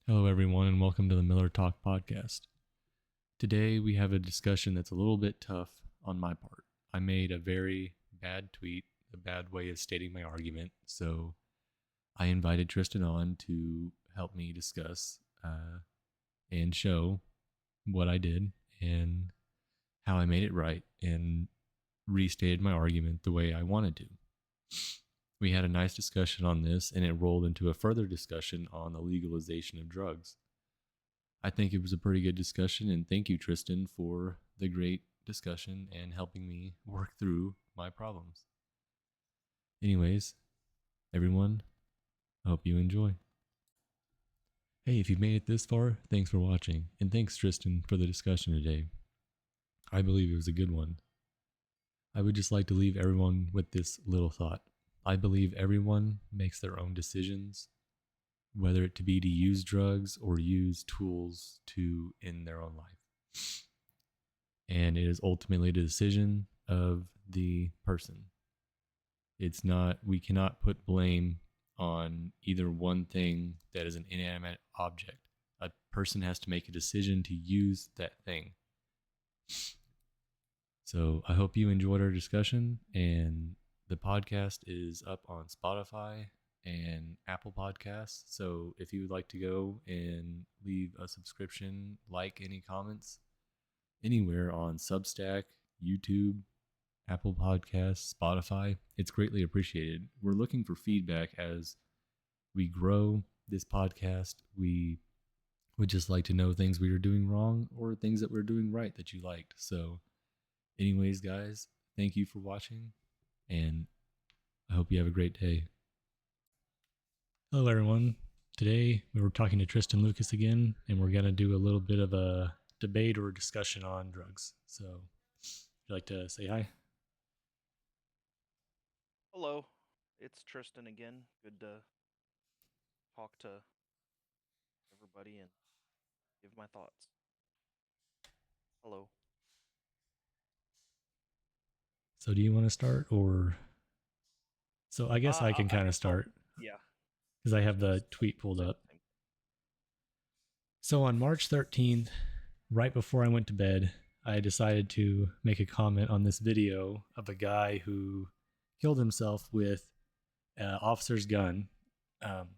Hello, everyone, and welcome to the Miller Talk podcast. Today, we have a discussion that's a little bit tough on my part. I made a very bad tweet, a bad way of stating my argument, so I invited Tristan on to help me discuss and show what I did and how I made it right and restated my argument the way I wanted to. We had a nice discussion on this, and it rolled into a further discussion on the legalization of drugs. I think it was a pretty good discussion, and thank you, Tristan, for the great discussion and helping me work through my problems. Anyways, everyone, I hope you enjoy. Hey, if you've made it this far, thanks for watching, and thanks, Tristan, for the discussion today. I believe it was a good one. I would just like to leave everyone with this little thought. I believe everyone makes their own decisions, whether it to be to use drugs or use tools to end their own life. And it is ultimately the decision of the person. It's not, we cannot put blame on either one thing that is an inanimate object. A person has to make a decision to use that thing. So I hope you enjoyed our discussion, and the podcast is up on Spotify and Apple Podcasts. So if you would like to go and leave a subscription, like any comments, anywhere on Substack, YouTube, Apple Podcasts, Spotify, it's greatly appreciated. We're looking for feedback as we grow this podcast. We would just like to know things we are doing wrong or things that we're doing right that you liked. So, anyways, guys, thank you for watching, and I hope you have a great day. Hello, everyone. Today we were talking to Tristan Lucas again, and we're going to do a little bit of a debate or discussion on drugs. So, would you like to say hi? Hello, it's Tristan again. Good to talk to everybody and give my thoughts. Hello. So, do you want to start, or so I guess I can I kind of guess I'll. start Yeah, because I I was have gonna the tweet pulled say up. the same. So on March 13th, right before I went to bed, I decided to make a comment on this video of a guy who killed himself with an officer's gun. Um,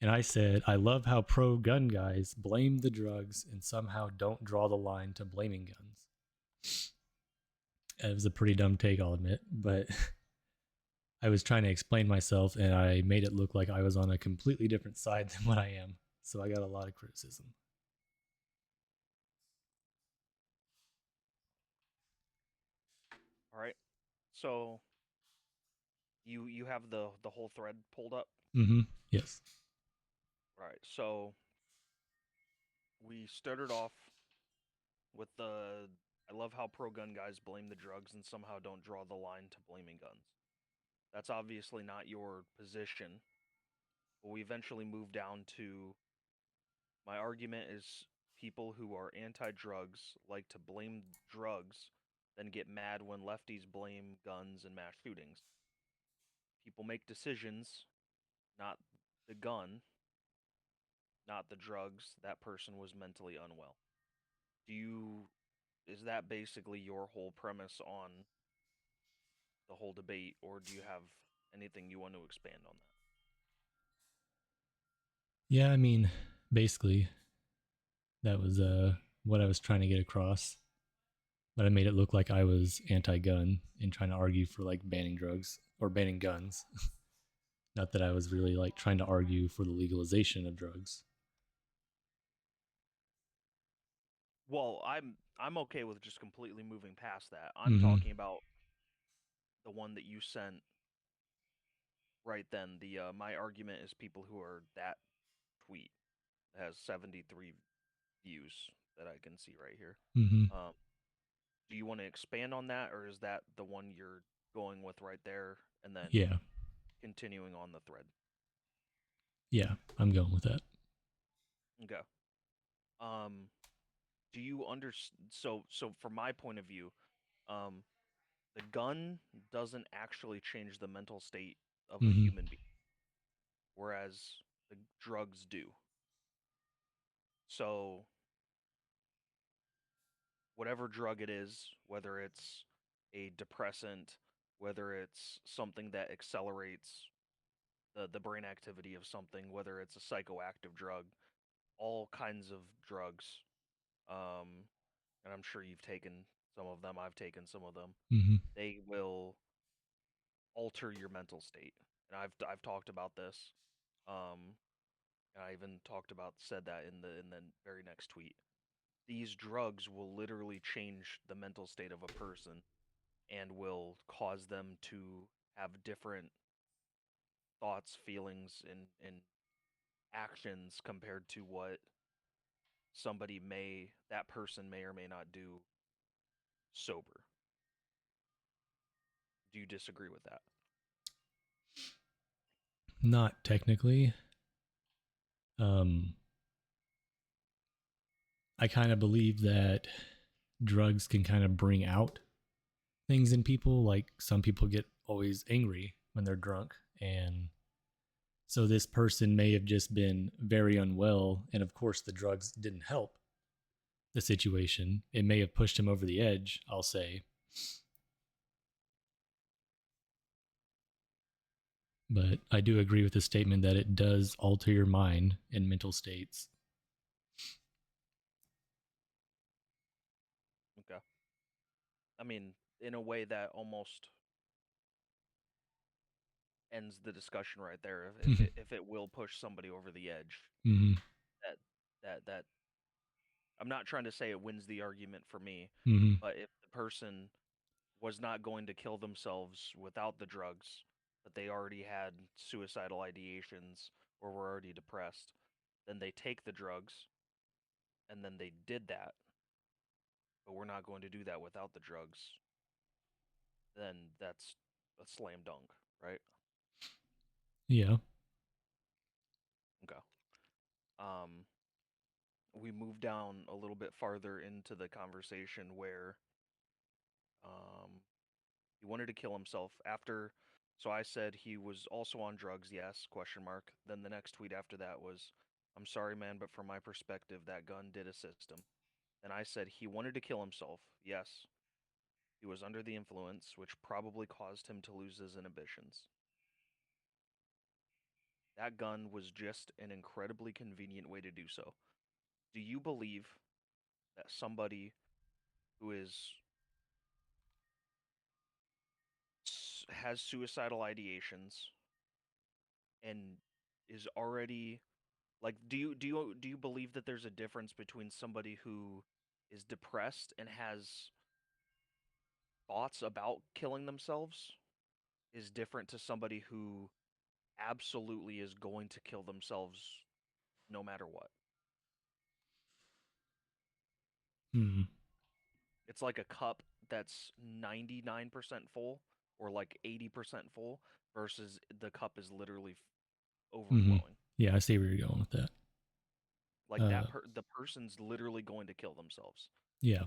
and I said, I love how pro gun guys blame the drugs and somehow don't draw the line to blaming guns. It was a pretty dumb take, I'll admit, but I was trying to explain myself and I made it look like I was on a completely different side than what I am. So I got a lot of criticism. All right. So you have the whole thread pulled up. Mm-hmm. Yes. All right. So we started off with the. I love how pro gun guys blame the drugs and somehow don't draw the line to blaming guns. That's obviously not your position. But we eventually moved down to my argument is people who are anti drugs like to blame drugs, then get mad when lefties blame guns and mass shootings. People make decisions, not the gun, not the drugs. That person was mentally unwell. Do you, is that basically your whole premise on the whole debate, or do you have anything you want to expand on that? Yeah, I mean, basically, that was what I was trying to get across. But I made it look like I was anti-gun and trying to argue for like banning drugs or banning guns. Not that I was really like trying to argue for the legalization of drugs. Well, I'm okay with just completely moving past that. I'm Mm-hmm. talking about the one that you sent right then. The my argument is people who are that tweet has 73 views that I can see right here. Mm-hmm. Um, do you want to expand on that, or is that the one you're going with right there, and then Yeah, continuing on the thread? yeah, I'm going with that. Okay. Um, do you under so from my point of view, um, the gun doesn't actually change the mental state of a Mm-hmm. human being, whereas the drugs do. So whatever drug it is, whether it's a depressant, whether it's something that accelerates the brain activity of something, whether it's a psychoactive drug, all kinds of drugs. Um, and I'm sure you've taken some of them. I've taken some of them. Mm-hmm. They will alter your mental state, and I've talked about this. Um, and I even said that in the very next tweet. These drugs will literally change the mental state of a person and will cause them to have different thoughts, feelings, and actions compared to what that person may or may not do sober. Do you disagree with that? Not technically. Um, I kind of believe that drugs can kind of bring out things in people. Like some people get always angry when they're drunk. And so this person may have just been very unwell. And of course, the drugs didn't help the situation. It may have pushed him over the edge, I'll say. But I do agree with the statement that it does alter your mind and mental states. Okay. I mean, in a way that almost ends the discussion right there. If it will push somebody over the edge, Mm-hmm. that that I'm not trying to say it wins the argument for me, Mm-hmm. but if the person was not going to kill themselves without the drugs, but they already had suicidal ideations or were already depressed, then they take the drugs and then they did that, but we're not going to do that without the drugs, then that's a slam dunk, right? Yeah. Okay. Um, we move down a little bit farther into the conversation where um, he wanted to kill himself after. So I said he was also on drugs, yes, question mark. Then the next tweet after that was, I'm sorry, man, but from my perspective, that gun did assist him. Then I said he wanted to kill himself, yes. He was under the influence, which probably caused him to lose his inhibitions. That gun was just an incredibly convenient way to do so. Do you believe that somebody who has suicidal ideations and is already like do you believe that there's a difference between somebody who is depressed and has thoughts about killing themselves is different to somebody who absolutely is going to kill themselves no matter what? Mm-hmm. It's like a cup that's 99% full or like 80% full versus the cup is literally Mm-hmm. overflowing. Yeah, I see where you're going with that. Like Uh, the person's literally going to kill themselves yeah.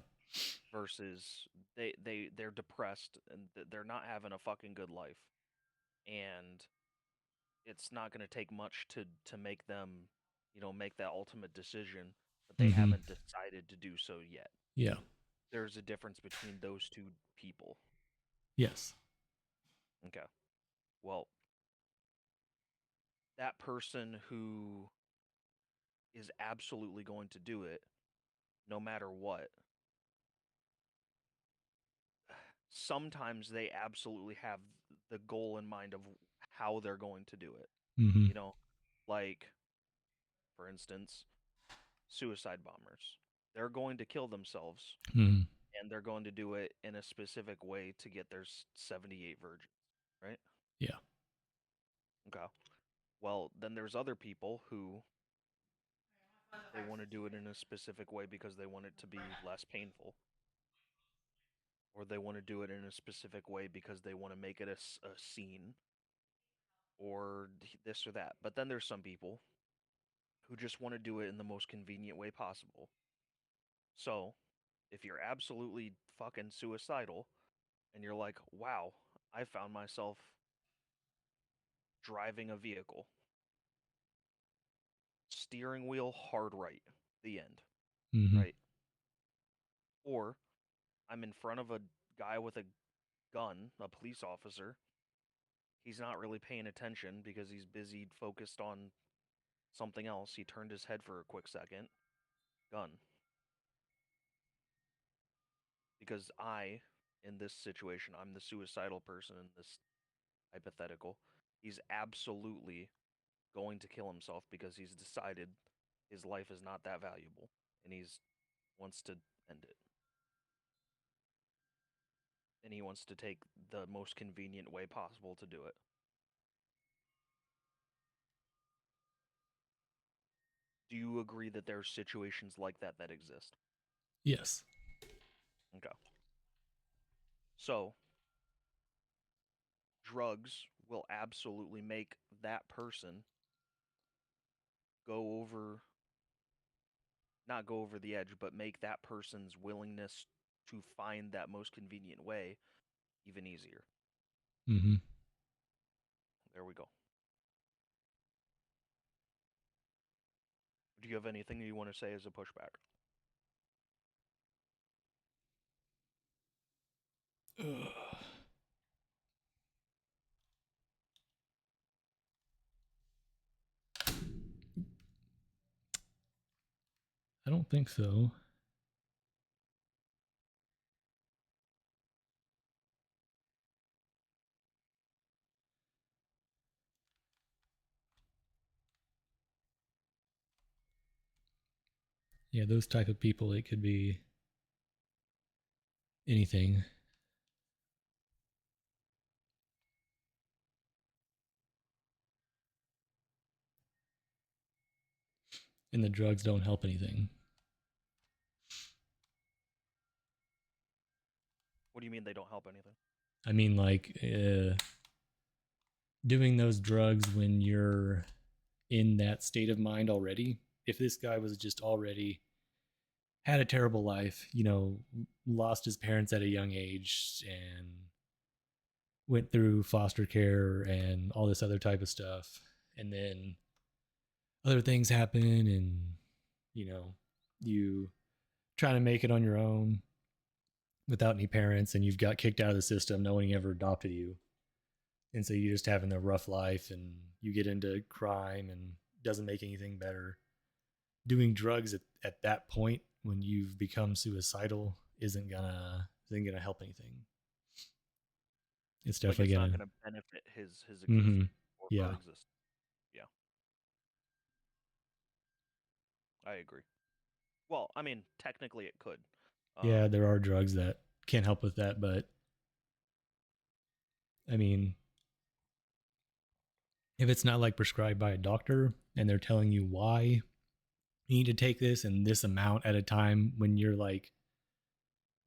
versus they're depressed and they're not having a fucking good life, and it's not going to take much to make them, make that ultimate decision, but they Mm-hmm. haven't decided to do so yet. Yeah. There's a difference between those two people. Yes. Okay. Well, that person who is absolutely going to do it no matter what, sometimes they absolutely have the goal in mind of how they're going to do it. Mm-hmm. You know, like for instance, suicide bombers. They're going to kill themselves Mm-hmm. and they're going to do it in a specific way to get their 78 virgins, right? Yeah. Okay. Well, then there's other people who they want to do it in a specific way because they want it to be less painful, or they want to do it in a specific way because they want to make it a scene, or this or that. But then there's some people who just want to do it in the most convenient way possible. So, if you're absolutely fucking suicidal and you're like, wow, I found myself driving a vehicle, steering wheel hard right. The end, Mm-hmm. right? Or I'm in front of a guy with a gun, a police officer. He's not really paying attention because he's busy focused on something else. He turned his head for a quick second. Gun. Because in this situation, I'm the suicidal person in this hypothetical. He's absolutely going to kill himself because he's decided his life is not that valuable and he's wants to end it. And he wants to take the most convenient way possible to do it. Do you agree that there are situations like that that exist? Yes. Okay. So, drugs will absolutely make that person go over, not go over the edge, but make that person's willingness to find that most convenient way even easier. Mm-hmm. There we go. Do you have anything you want to say as a pushback? Ugh. I don't think so. Yeah, those type of people, it could be anything. And the drugs don't help anything. What do you mean they don't help anything? I mean, like, doing those drugs when you're in that state of mind already. If this guy was just already had a terrible life, lost his parents at a young age and went through foster care and all this other type of stuff, and then other things happen, and you know, you trying to make it on your own without any parents, and you've got kicked out of the system. No one ever adopted you, and so you're just having a rough life, and you get into crime, and doesn't make anything better. Doing drugs at that point when you've become suicidal isn't gonna help anything. It's Like definitely it's not gonna. going to benefit his Mm-hmm. existence or her Yeah, existence. Yeah, I agree. Well, I mean, technically it could. yeah. Um, There are drugs that can help with that, but I mean, if it's not like prescribed by a doctor and they're telling you why you need to take this and this amount at a time when you're like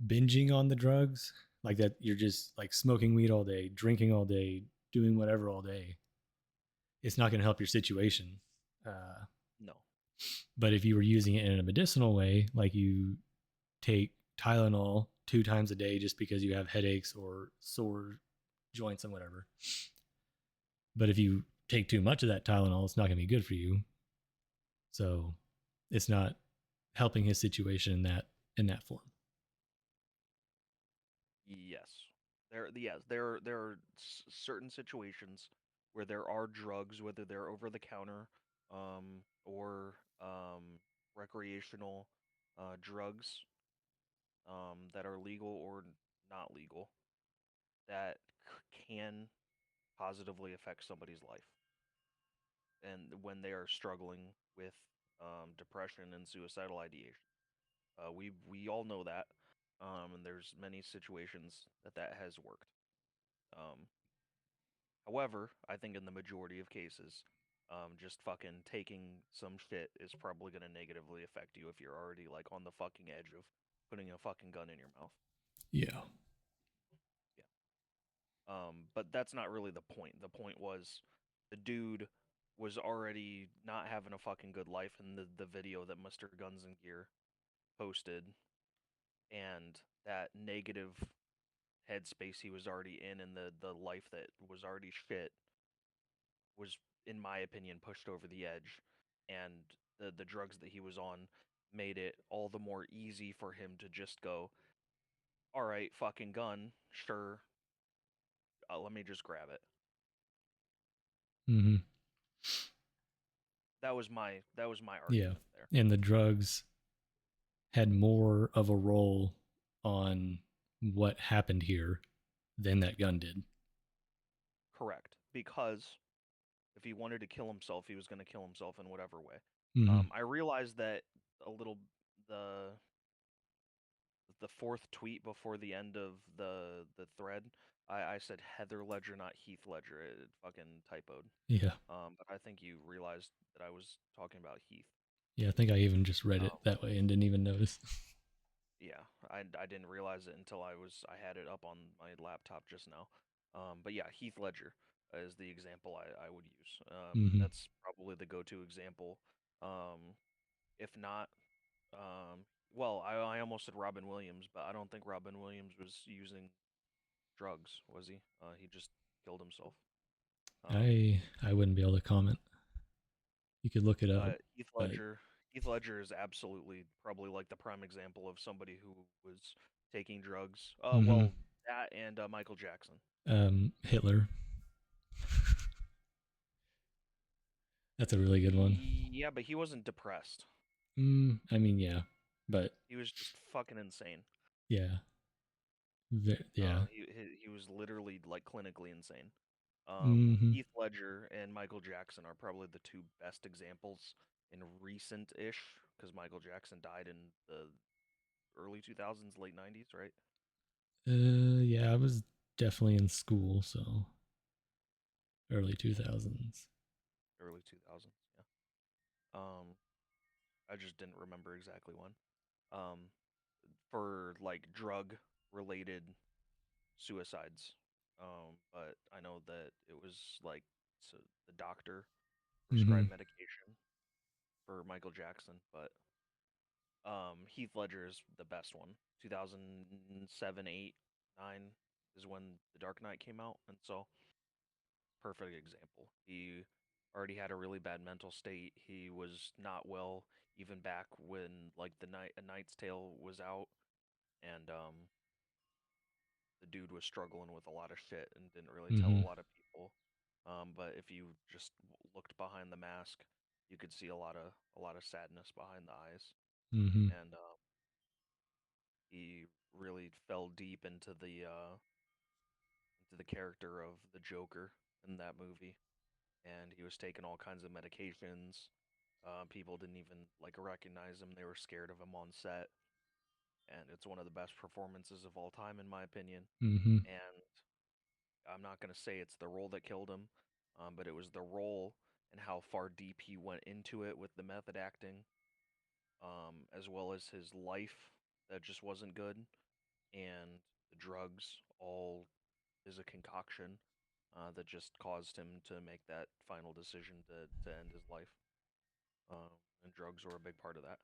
binging on the drugs, like that, you're just like smoking weed all day, drinking all day, doing whatever all day, it's not going to help your situation. Uh, no. but if you were using it in a medicinal way, like you take Tylenol 2 times a day just because you have headaches or sore joints and whatever. But if you take too much of that Tylenol, it's not going to be good for you. So it's not helping his situation in that form. Yes. There are certain situations where there are drugs, whether they're over the counter, or recreational drugs, that are legal or not legal, that can positively affect somebody's life, and when they are struggling with depression and suicidal ideation. We all know that, and there's many situations that has worked. Um, However, I think in the majority of cases, just fucking taking some shit is probably going to negatively affect you if you're already like on the fucking edge of putting a fucking gun in your mouth. Yeah. Yeah. But that's not really the point. The point was the dude was already not having a fucking good life in the video that Mr. Guns and Gear posted, and that negative headspace he was already in, and the life that was already shit, was, in my opinion, pushed over the edge, and the drugs that he was on made it all the more easy for him to just go, all right, fucking gun, sure, let me just grab it. Mm-hmm. That was my Yeah. argument there. And the drugs had more of a role on what happened here than that gun did. Correct, because if he wanted to kill himself, he was going to kill himself in whatever way. Mm-hmm. I realized that a little the the fourth tweet before the end of the thread. I said Heather Ledger, not Heath Ledger. It fucking typoed. Yeah. But I think you realized that I was talking about Heath. Yeah, I think I even just read it Um, that way and didn't even notice. yeah, I didn't realize it until I had it up on my laptop just now. But yeah, Heath Ledger is the example I would use. Mm-hmm. That's probably the go-to example. Um, if not, well, I almost said Robin Williams, but I don't think Robin Williams was using drugs, was he? He just killed himself. Um, I wouldn't be able to comment. You could look it up, but but Heath Ledger is absolutely probably like the prime example of somebody who was taking drugs. mm-hmm. Well, that and Michael Jackson. Hitler. That's a really good one. Yeah, but he wasn't depressed. I mean, yeah, but He was just fucking insane. yeah, yeah. He was literally like clinically insane. Mm-hmm. Heath Ledger and Michael Jackson are probably the two best examples in recent-ish, because Michael Jackson died in the early 2000s, late 90s, right? Yeah, I was definitely in school, so early 2000s. Early 2000s, yeah. Um, I just didn't remember exactly when. Um, for like drug-related suicides. But I know that it was like so the doctor Mm-hmm. prescribed medication for Michael Jackson, but Heath Ledger is the best one. 2007, 8, 9 is when The Dark Knight came out, and so perfect example. He already had a really bad mental state. He was not well even back when like the night A Knight's Tale was out, and the dude was struggling with a lot of shit and didn't really tell Mm-hmm. a lot of people. But if you just looked behind the mask, you could see a lot of sadness behind the eyes, Mm-hmm. and he really fell deep into the character of the Joker in that movie, and he was taking all kinds of medications. People didn't even like recognize him; they were scared of him on set, and it's one of the best performances of all time, in my opinion. Mm-hmm. And I'm not gonna say it's the role that killed him, but it was the role and how far deep he went into it with the method acting, as well as his life that just wasn't good, and the drugs all is a concoction that just caused him to make that final decision to end his life. And drugs were a big part of that.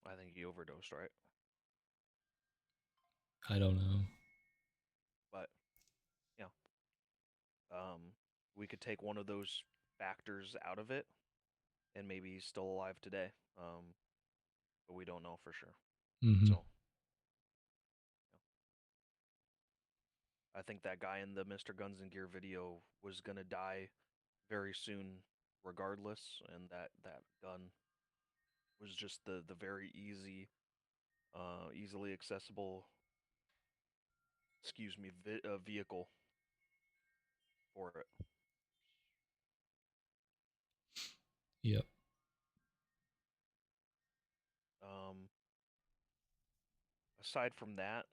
I think he overdosed, right? I don't know. But yeah, um, we could take one of those factors out of it, and maybe he's still alive today. But we don't know for sure. Mm-hmm. So yeah. I think that guy in the Mr. Guns and Gear video was gonna die very soon, regardless, and that gun was just the very easily accessible, excuse me, vehicle for it. Yep. Um, Aside from that,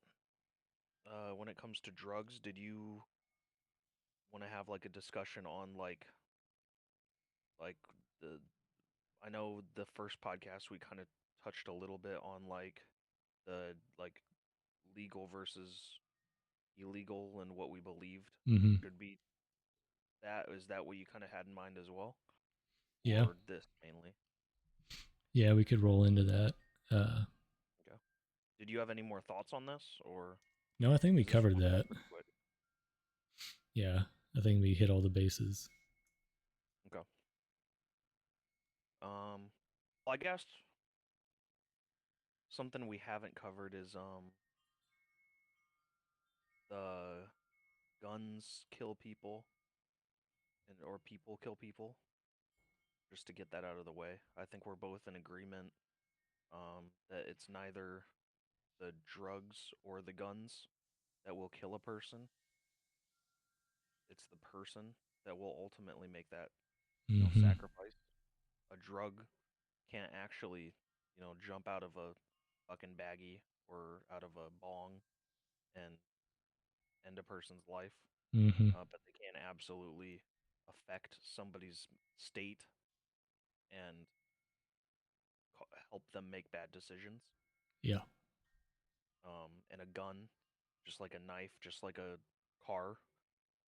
when it comes to drugs, did you want to have like a discussion on like the I know the first podcast we kind of touched a little bit on like the like legal versus illegal and what we believed Mm-hmm. should be. That is that what you kind of had in mind as well, Yeah. or this mainly? Yeah, we could roll into that. Uh, Okay. Did you have any more thoughts on this, or no, I think we is this covered one that. pretty quick? Yeah, I think we hit all the bases. Okay. Um, well, I guess something we haven't covered is the guns kill people and or people kill people. Just to get that out of the way, I think we're both in agreement that it's neither the drugs or the guns that will kill a person. It's the person that will ultimately make that, Mm-hmm. sacrifice. A drug can't actually, jump out of a fucking baggie or out of a bong and end a person's life, Mm-hmm. but they can absolutely affect somebody's state and help them make bad decisions. Yeah. And a gun, just like a knife, just like a car,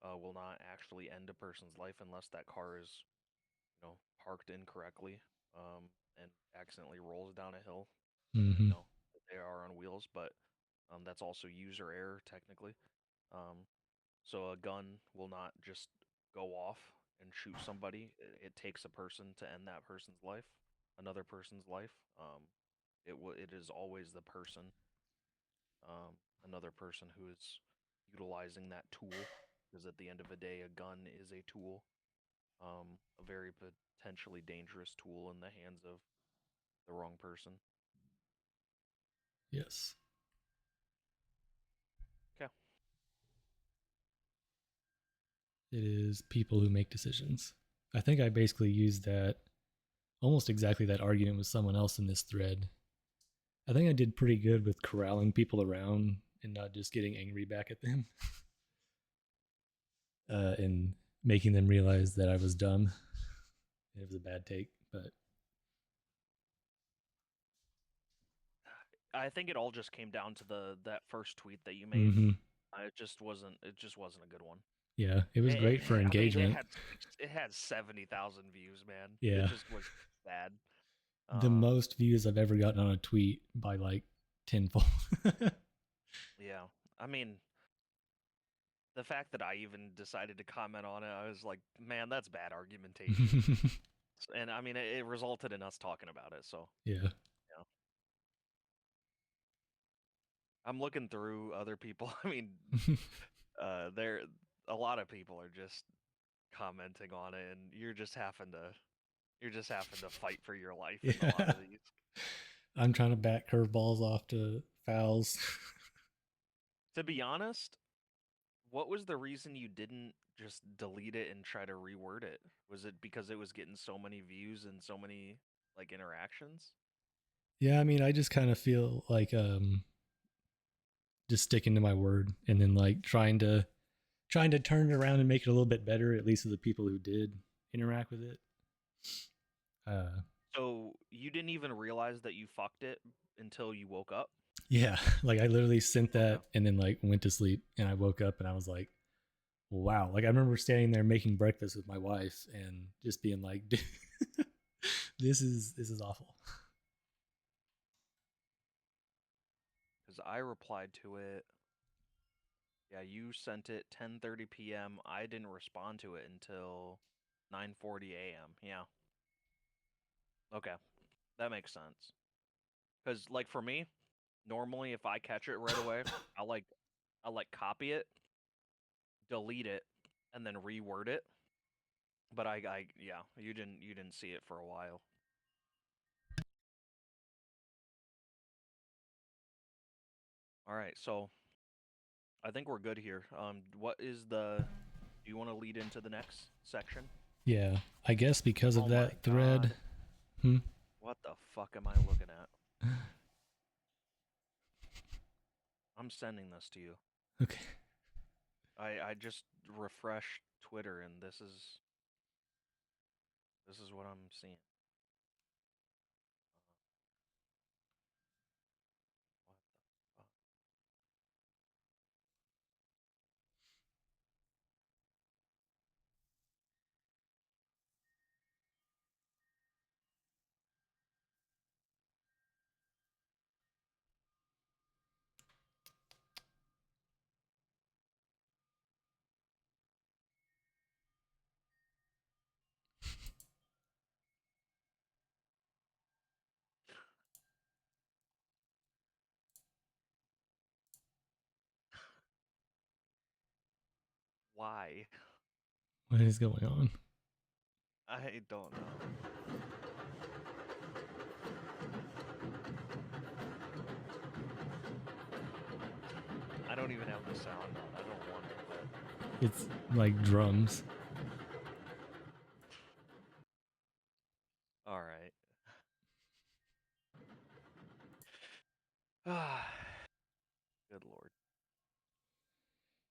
will not actually end a person's life unless that car is, parked incorrectly, and accidentally rolls down a hill. Mm-hmm. You know, they are on wheels, but that's also user error technically. Um, so a gun will not just go off and shoot somebody. It takes a person to end that person's life, another person's life. It is always the person, another person who is utilizing that tool. Because at the end of the day, a gun is a tool, a very potentially dangerous tool in the hands of the wrong person. Yes. Okay. It is people who make decisions. I think I basically used that almost exactly that argument with someone else in this thread. I think I did pretty good with corralling people around and not just getting angry back at them and making them realize that I was dumb. It was a bad take, but I think it all just came down to the that first tweet that you made. mm-hmm. It just wasn't a good one. Yeah, it was great for I mean, engagement. it had 70,000 views, man. It Yeah, just was bad. the Um, most views I've ever gotten on a tweet by like tenfold. yeah. I mean, the fact that I even decided to comment on it, I was like, man, that's bad argumentation. And I mean, it resulted in us talking about it. So, Yeah. yeah. I'm looking through other people. I mean, there a lot of people are just commenting on it, and you're just having to fight for your life in a lot Yeah. of these. I'm trying to bat curveballs off to fouls. To be honest, what was the reason you didn't just delete it and try to reword it? Was it because it was getting so many views and so many like interactions? Yeah, I mean, I just kind of feel like just sticking to my word and then like trying to turn it around and make it a little bit better, at least to the people who did interact with it. Uh, So you didn't even realize that you fucked it until you woke up? yeah, like I literally sent Okay. that and then like went to sleep and I woke up and I was like, wow. Like I remember standing there making breakfast with my wife and just being like, this is awful. Because I replied to it. Yeah, you sent it 10:30 p.m. I didn't respond to it until 9:40 a.m. Yeah. Okay. That makes sense. Because like for me, normally if I catch it right away, I like copy it, delete it, and then reword it. But yeah, you didn't see it for a while. All right, so I think we're good here. What is the? Do you want to lead into the next section? Yeah, I guess because of Oh my that thread. God, Hmm? what the fuck am I looking at? I'm sending this to you. Okay. I just refreshed Twitter and this is what I'm seeing. What the fuck? Why? What is going on? I don't know. I don't even have the sound on. I don't want it, but It's like drums. all right. Ah, good lord.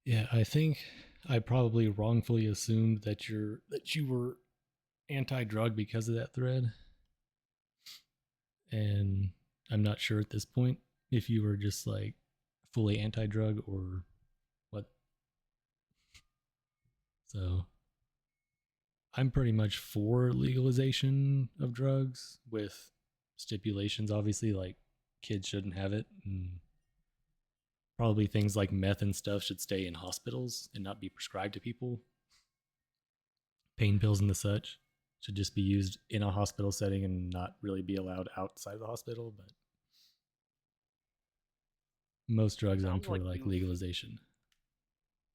Yeah, I think I probably wrongfully assumed that you were anti-drug because of that thread, and I'm not sure at this point if you were just like fully anti-drug or what. So I'm pretty much for legalization of drugs with stipulations, obviously, like kids shouldn't have it, and probably things like meth and stuff should stay in hospitals and not be prescribed to people. Pain pills and the such should just be used in a hospital setting and not really be allowed outside the hospital. But most drugs, I'm Sounds for like like you've legalization.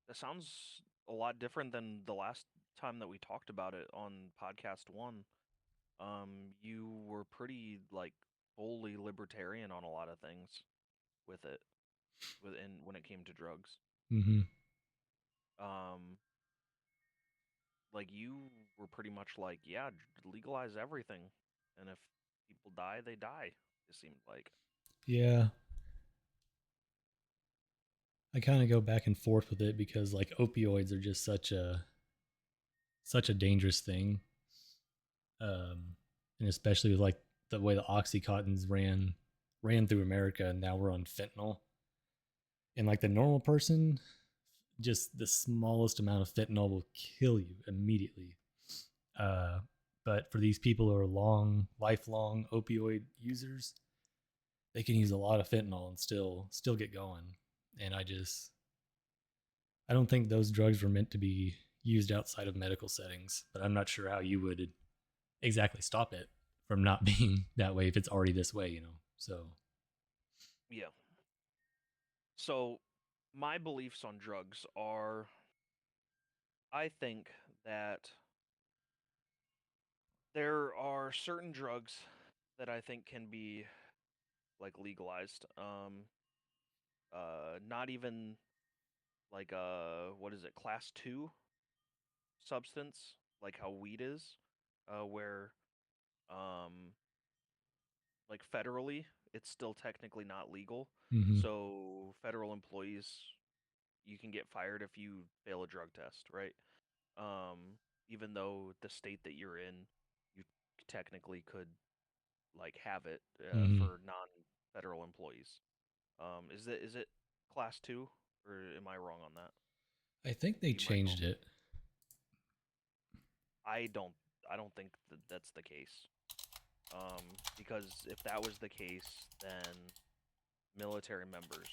That sounds a lot different than the last time that we talked about it on podcast 1. You were pretty like fully libertarian on a lot of things with it, when it came to drugs. Mm-hmm. Um, like you were pretty much like, yeah, legalize everything, and if people die, they die. It seemed like. Yeah, I kind of go back and forth with it because like opioids are just such a dangerous thing, and especially with like the way the oxycontins ran through America, and now we're on fentanyl. And like the normal person, just the smallest amount of fentanyl will kill you immediately. Uh, but for these people who are lifelong opioid users, they can use a lot of fentanyl and still get going. And I don't think those drugs were meant to be used outside of medical settings. But I'm not sure how you would exactly stop it from not being that way if it's already this way, you know. So Yeah. So my beliefs on drugs are, I think that there are certain drugs that I think can be like legalized. Not even like what is it, class 2 substance, like how weed is, where um like federally it's still technically not legal. mm-hmm, So federal employees, you can get fired if you fail a drug test, right? Even though the state that you're in, you technically could like have it mm-hmm. for non-federal employees. Is it class 2, or am I wrong on that? I think they You might know. changed it. I don't I don't think that that's the case. Because if that was the case, then military members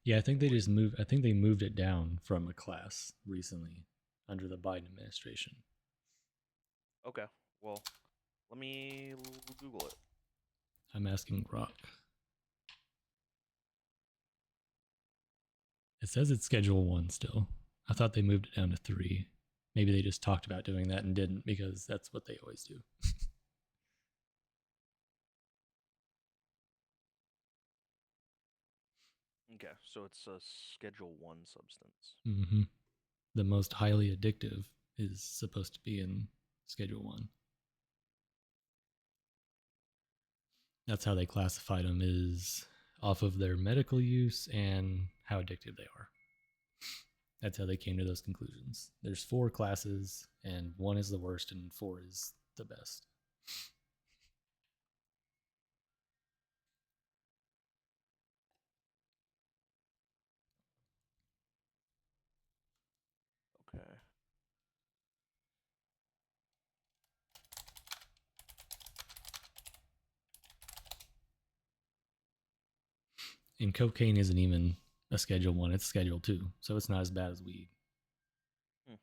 Yeah, I think they would. just moved. I think they moved it down from a class recently under the Biden administration. Okay, well, let me Google it. I'm asking Rock. It says it's Schedule 1 still. I thought they moved it down to 3. Maybe they just talked about doing that and didn't because that's what they always do. Okay, so it's a Schedule 1 substance. Mm-hmm. The most highly addictive is supposed to be in Schedule 1. That's how they classified them, is off of their medical use and how addictive they are. That's how they came to those conclusions. There's 4 classes, and 1 is the worst, and 4 is the best. Okay. And cocaine isn't even a Schedule 1, it's Schedule 2, so it's not as bad as weed. Hmm.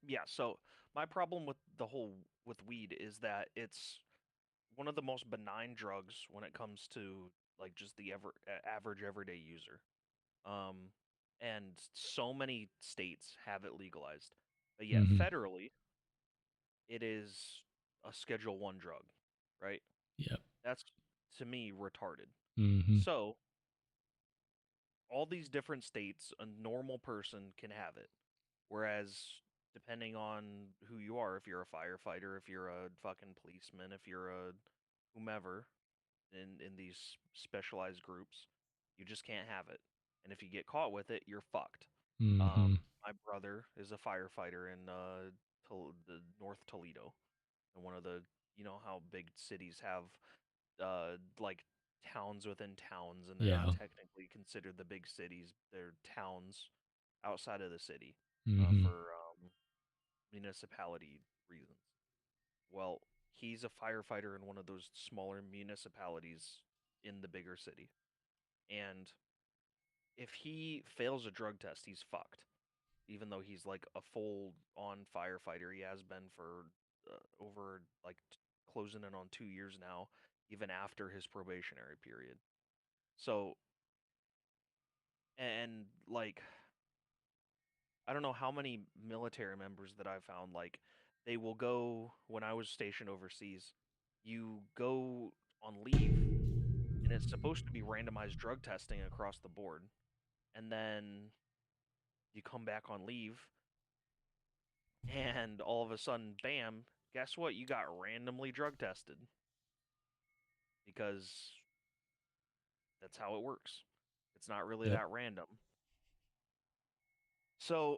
Yeah, so my problem with weed is that it's one of the most benign drugs when it comes to like just the average everyday user. Um, and so many states have it legalized. But yet Mm-hmm. federally, it is a Schedule 1 drug, right? Yep. That's to me retarded. Mm-hmm. So, all these different states, a normal person can have it. Whereas, depending on who you are, if you're a firefighter, if you're a fucking policeman, if you're a whomever in these specialized groups, you just can't have it. And if you get caught with it, you're fucked. Um, Mm-hmm. my brother is a firefighter in the North Toledo, and one of the how big cities have like towns within towns, and they're not Yeah. technically considered the big cities. They're towns outside of the city Mm-hmm. for municipality reasons. Well, he's a firefighter in one of those smaller municipalities in the bigger city. And if he fails a drug test, he's fucked. Even though he's like a full on firefighter, he has been for over like closing in on 2 years now, even after his probationary period. So, and like, I don't know how many military members that I've found, like, they will go when I was stationed overseas, you go on leave and it's supposed to be randomized drug testing across the board. And then you come back on leave and all of a sudden, bam, guess what? You got randomly drug tested because that's how it works. It's not really Yep. that random. So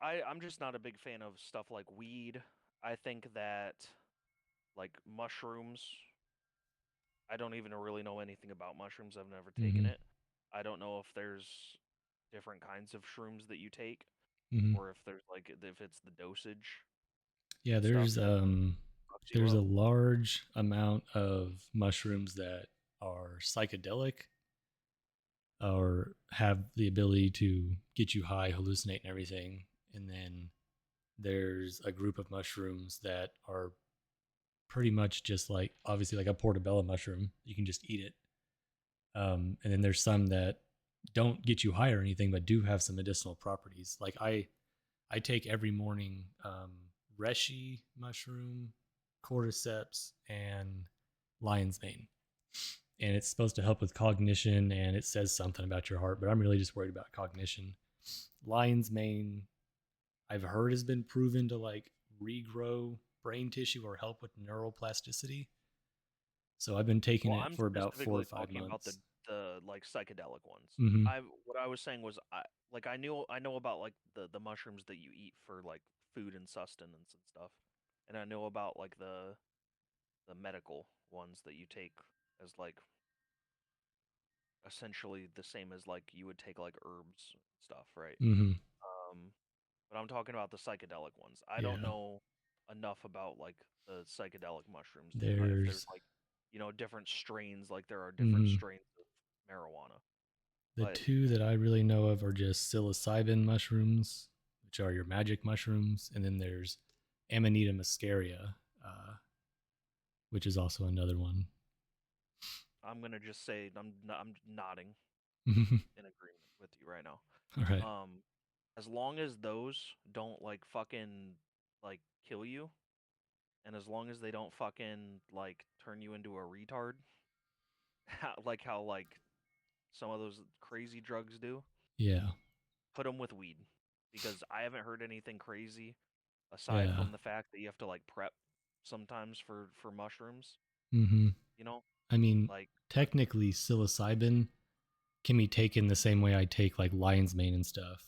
I'm just not a big fan of stuff like weed. I think that like mushrooms, I don't even really know anything about mushrooms. I've never taken Mm-hmm. it. I don't know if there's different kinds of shrooms that you take Mm-hmm. or if there's like if it's the dosage Yeah, and stuff there's that um fucks you there's up. a large amount of mushrooms that are psychedelic or have the ability to get you high, hallucinate and everything. And then there's a group of mushrooms that are pretty much just like obviously like a portobello mushroom. You can just eat it. And then there's some that don't get you high or anything, but do have some medicinal properties. Like I take every morning reishi mushroom, cordyceps, and lion's mane. And it's supposed to help with cognition, and it says something about your heart, but I'm really just worried about cognition. Lion's mane, I've heard has been proven to like regrow brain tissue or help with neuroplasticity. So I've been taking Well, it I'm for about four or specifically five talking about months. the like psychedelic ones. Mm-hmm. I What I was saying was I know about like the mushrooms that you eat for like food and sustenance and stuff. And I know about like the medical ones that you take as like essentially the same as like you would take like herbs and stuff, right? Mm-hmm. Um, but I'm talking about the psychedelic ones. I don't Yeah. know enough about like the psychedelic mushrooms to if there's There's like different strains like there are different mm-hmm. strains of marijuana. The But two that I really know of are just psilocybin mushrooms, which are your magic mushrooms, and then there's Amanita muscaria, which is also another one. I'm gonna just say I'm nodding in agreement with you right now. All right. Um, as long as those don't like fucking like kill you, and as long as they don't fucking like turn you into a retard, like how like some of those crazy drugs do, Yeah. put them with weed because I haven't heard anything crazy aside Yeah. from the fact that you have to like prep sometimes for mushrooms, Mm-hmm. you know? I mean, Like technically, psilocybin can be taken the same way I take like lion's mane and stuff,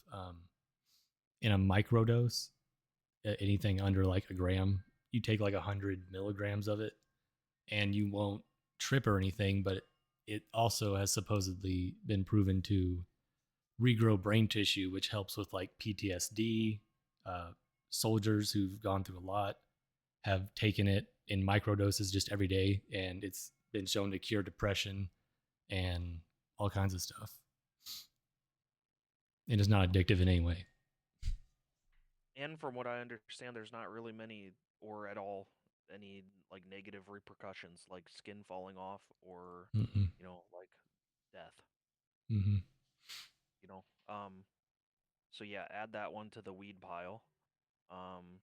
in a microdose. Anything under like a gram, you take like 100 milligrams of it, and you won't trip or anything. But it also has supposedly been proven to regrow brain tissue, which helps with like PTSD. Uh, Soldiers who've gone through a lot have taken it in microdoses just every day, and it's been shown to cure depression and all kinds of stuff. It is not addictive in any way. and from what I understand there's not really many or at all any like negative repercussions like skin falling off or Mm-mm. like death. Mm-hmm. you know. So yeah, add that one to the weed pile. Um,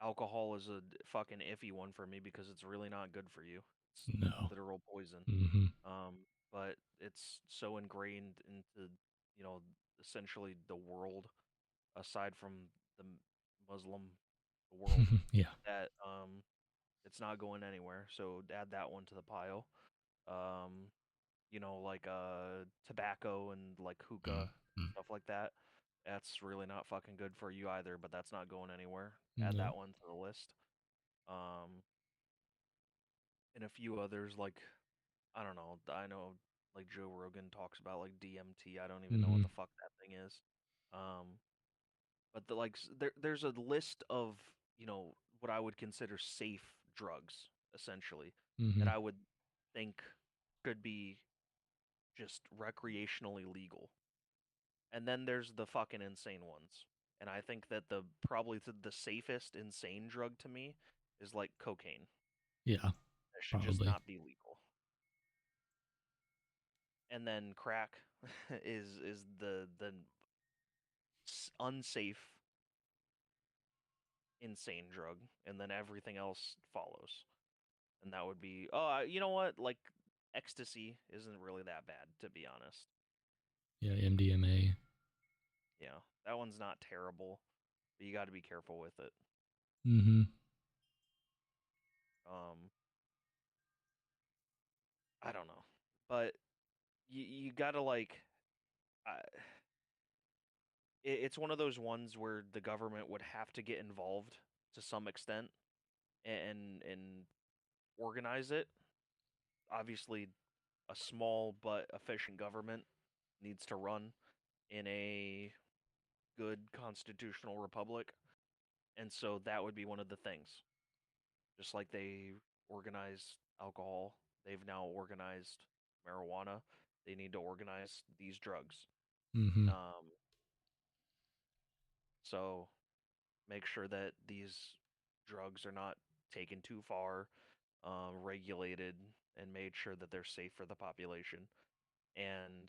Alcohol is a fucking iffy one for me because it's really not good for you. It's No. literal poison. Mm-hmm. But it's so ingrained into, you know, essentially the world, aside from the Muslim world, Yeah. that it's not going anywhere. So add that one to the pile. Um, like tobacco and like hookah, Mm-hmm. stuff like that. That's really not fucking good for you either, but that's not going anywhere. Add No. that one to the list. Um, and a few others like I don't know. I know like Joe Rogan talks about like DMT. I don't even know what Mm-hmm. the fuck that thing is. Um, but there's a list of what I would consider safe drugs essentially that Mm-hmm. I would think could be just recreationally legal. And then there's the fucking insane ones. And I think that the safest insane drug to me is like cocaine. Yeah. It should just Probably. not be legal. And then crack is the unsafe insane drug, and then everything else follows. And that would be you know what? Like ecstasy isn't really that bad to be honest. Yeah. MDMA. Yeah, that one's not terrible, but you got to be careful with it. Mm-hmm. Um, I don't know, but you got to like. Uh, it's one of those ones where the government would have to get involved to some extent and organize it. Obviously, a small but efficient government needs to run in a good constitutional republic. And so that would be one of the things. Just like they organize alcohol, they've now organized marijuana. They need to organize these drugs. Mm-hmm. Um, so make sure that these drugs are not taken too far, regulated, and made sure that they're safe for the population. And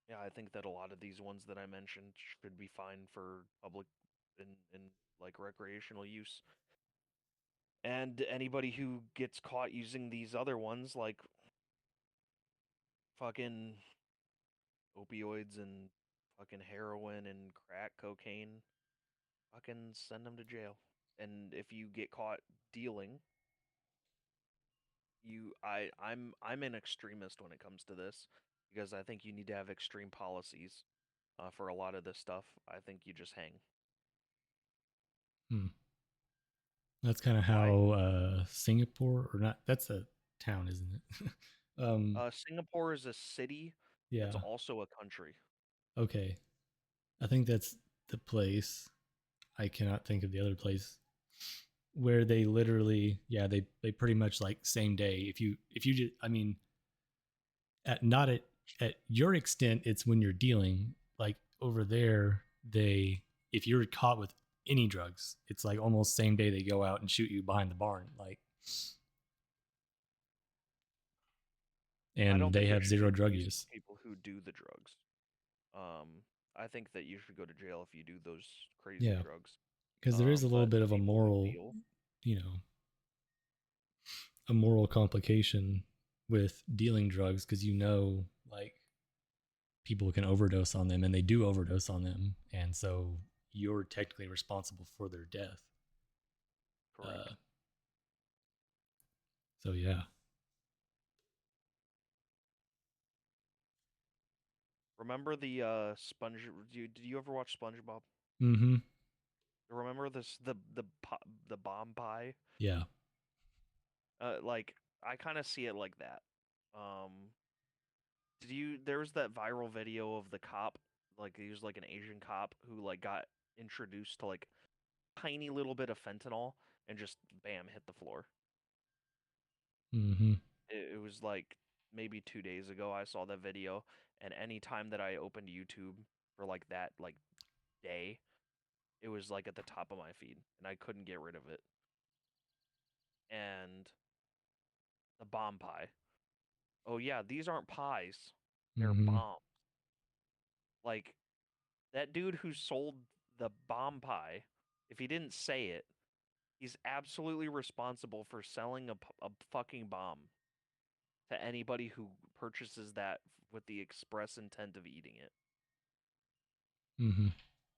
yeah, I think that a lot of these ones that I mentioned should be fine for public and like recreational use. And anybody who gets caught using these other ones, like fucking opioids and fucking heroin and crack cocaine, fucking send them to jail. And if you get caught dealing, I'm an extremist when it comes to this because I think you need to have extreme policies for a lot of this stuff. I think you just hang. Hmm. That's kind of Why? how Singapore, or not, that's a town, isn't it? Singapore is a city that's Yeah. also a country. Okay. I think that's the place. I cannot think of the other place where they literally, yeah, they pretty much like same day. If you just, I mean, at not at your extent, it's when you're dealing. Like over there, they if you're caught with any drugs, it's like almost same day they go out and shoot you behind the barn. Like, I and don't they think they have should zero be drug released use. for people who do the drugs. I think that you should go to jail if you do those crazy Yeah, drugs. because there is a little But bit the of a people who moral, deal, you know, a moral complication with dealing drugs because like people can overdose on them and they do overdose on them, and so you're technically responsible for their death. Uh, correct. so yeah. Remember the Sponge? Did you ever watch SpongeBob? Mm-hmm. Remember this the bomb pie? Yeah. Like I kind of see it like that. Um, there was that viral video of the cop, like he was like an Asian cop who like got introduced to like tiny little bit of fentanyl and just bam hit the floor. Mm-hmm. It was like maybe 2 days ago I saw that video, and any time that I opened YouTube for like that like day, it was like at the top of my feed, and I couldn't get rid of it. And the bomb pie. Oh yeah, these aren't pies; they're Mm-hmm. bombs. Like that dude who sold the bomb pie, if he didn't say it, he's absolutely responsible for selling a fucking bomb to anybody who purchases that with the express intent of eating it. Mm-hmm.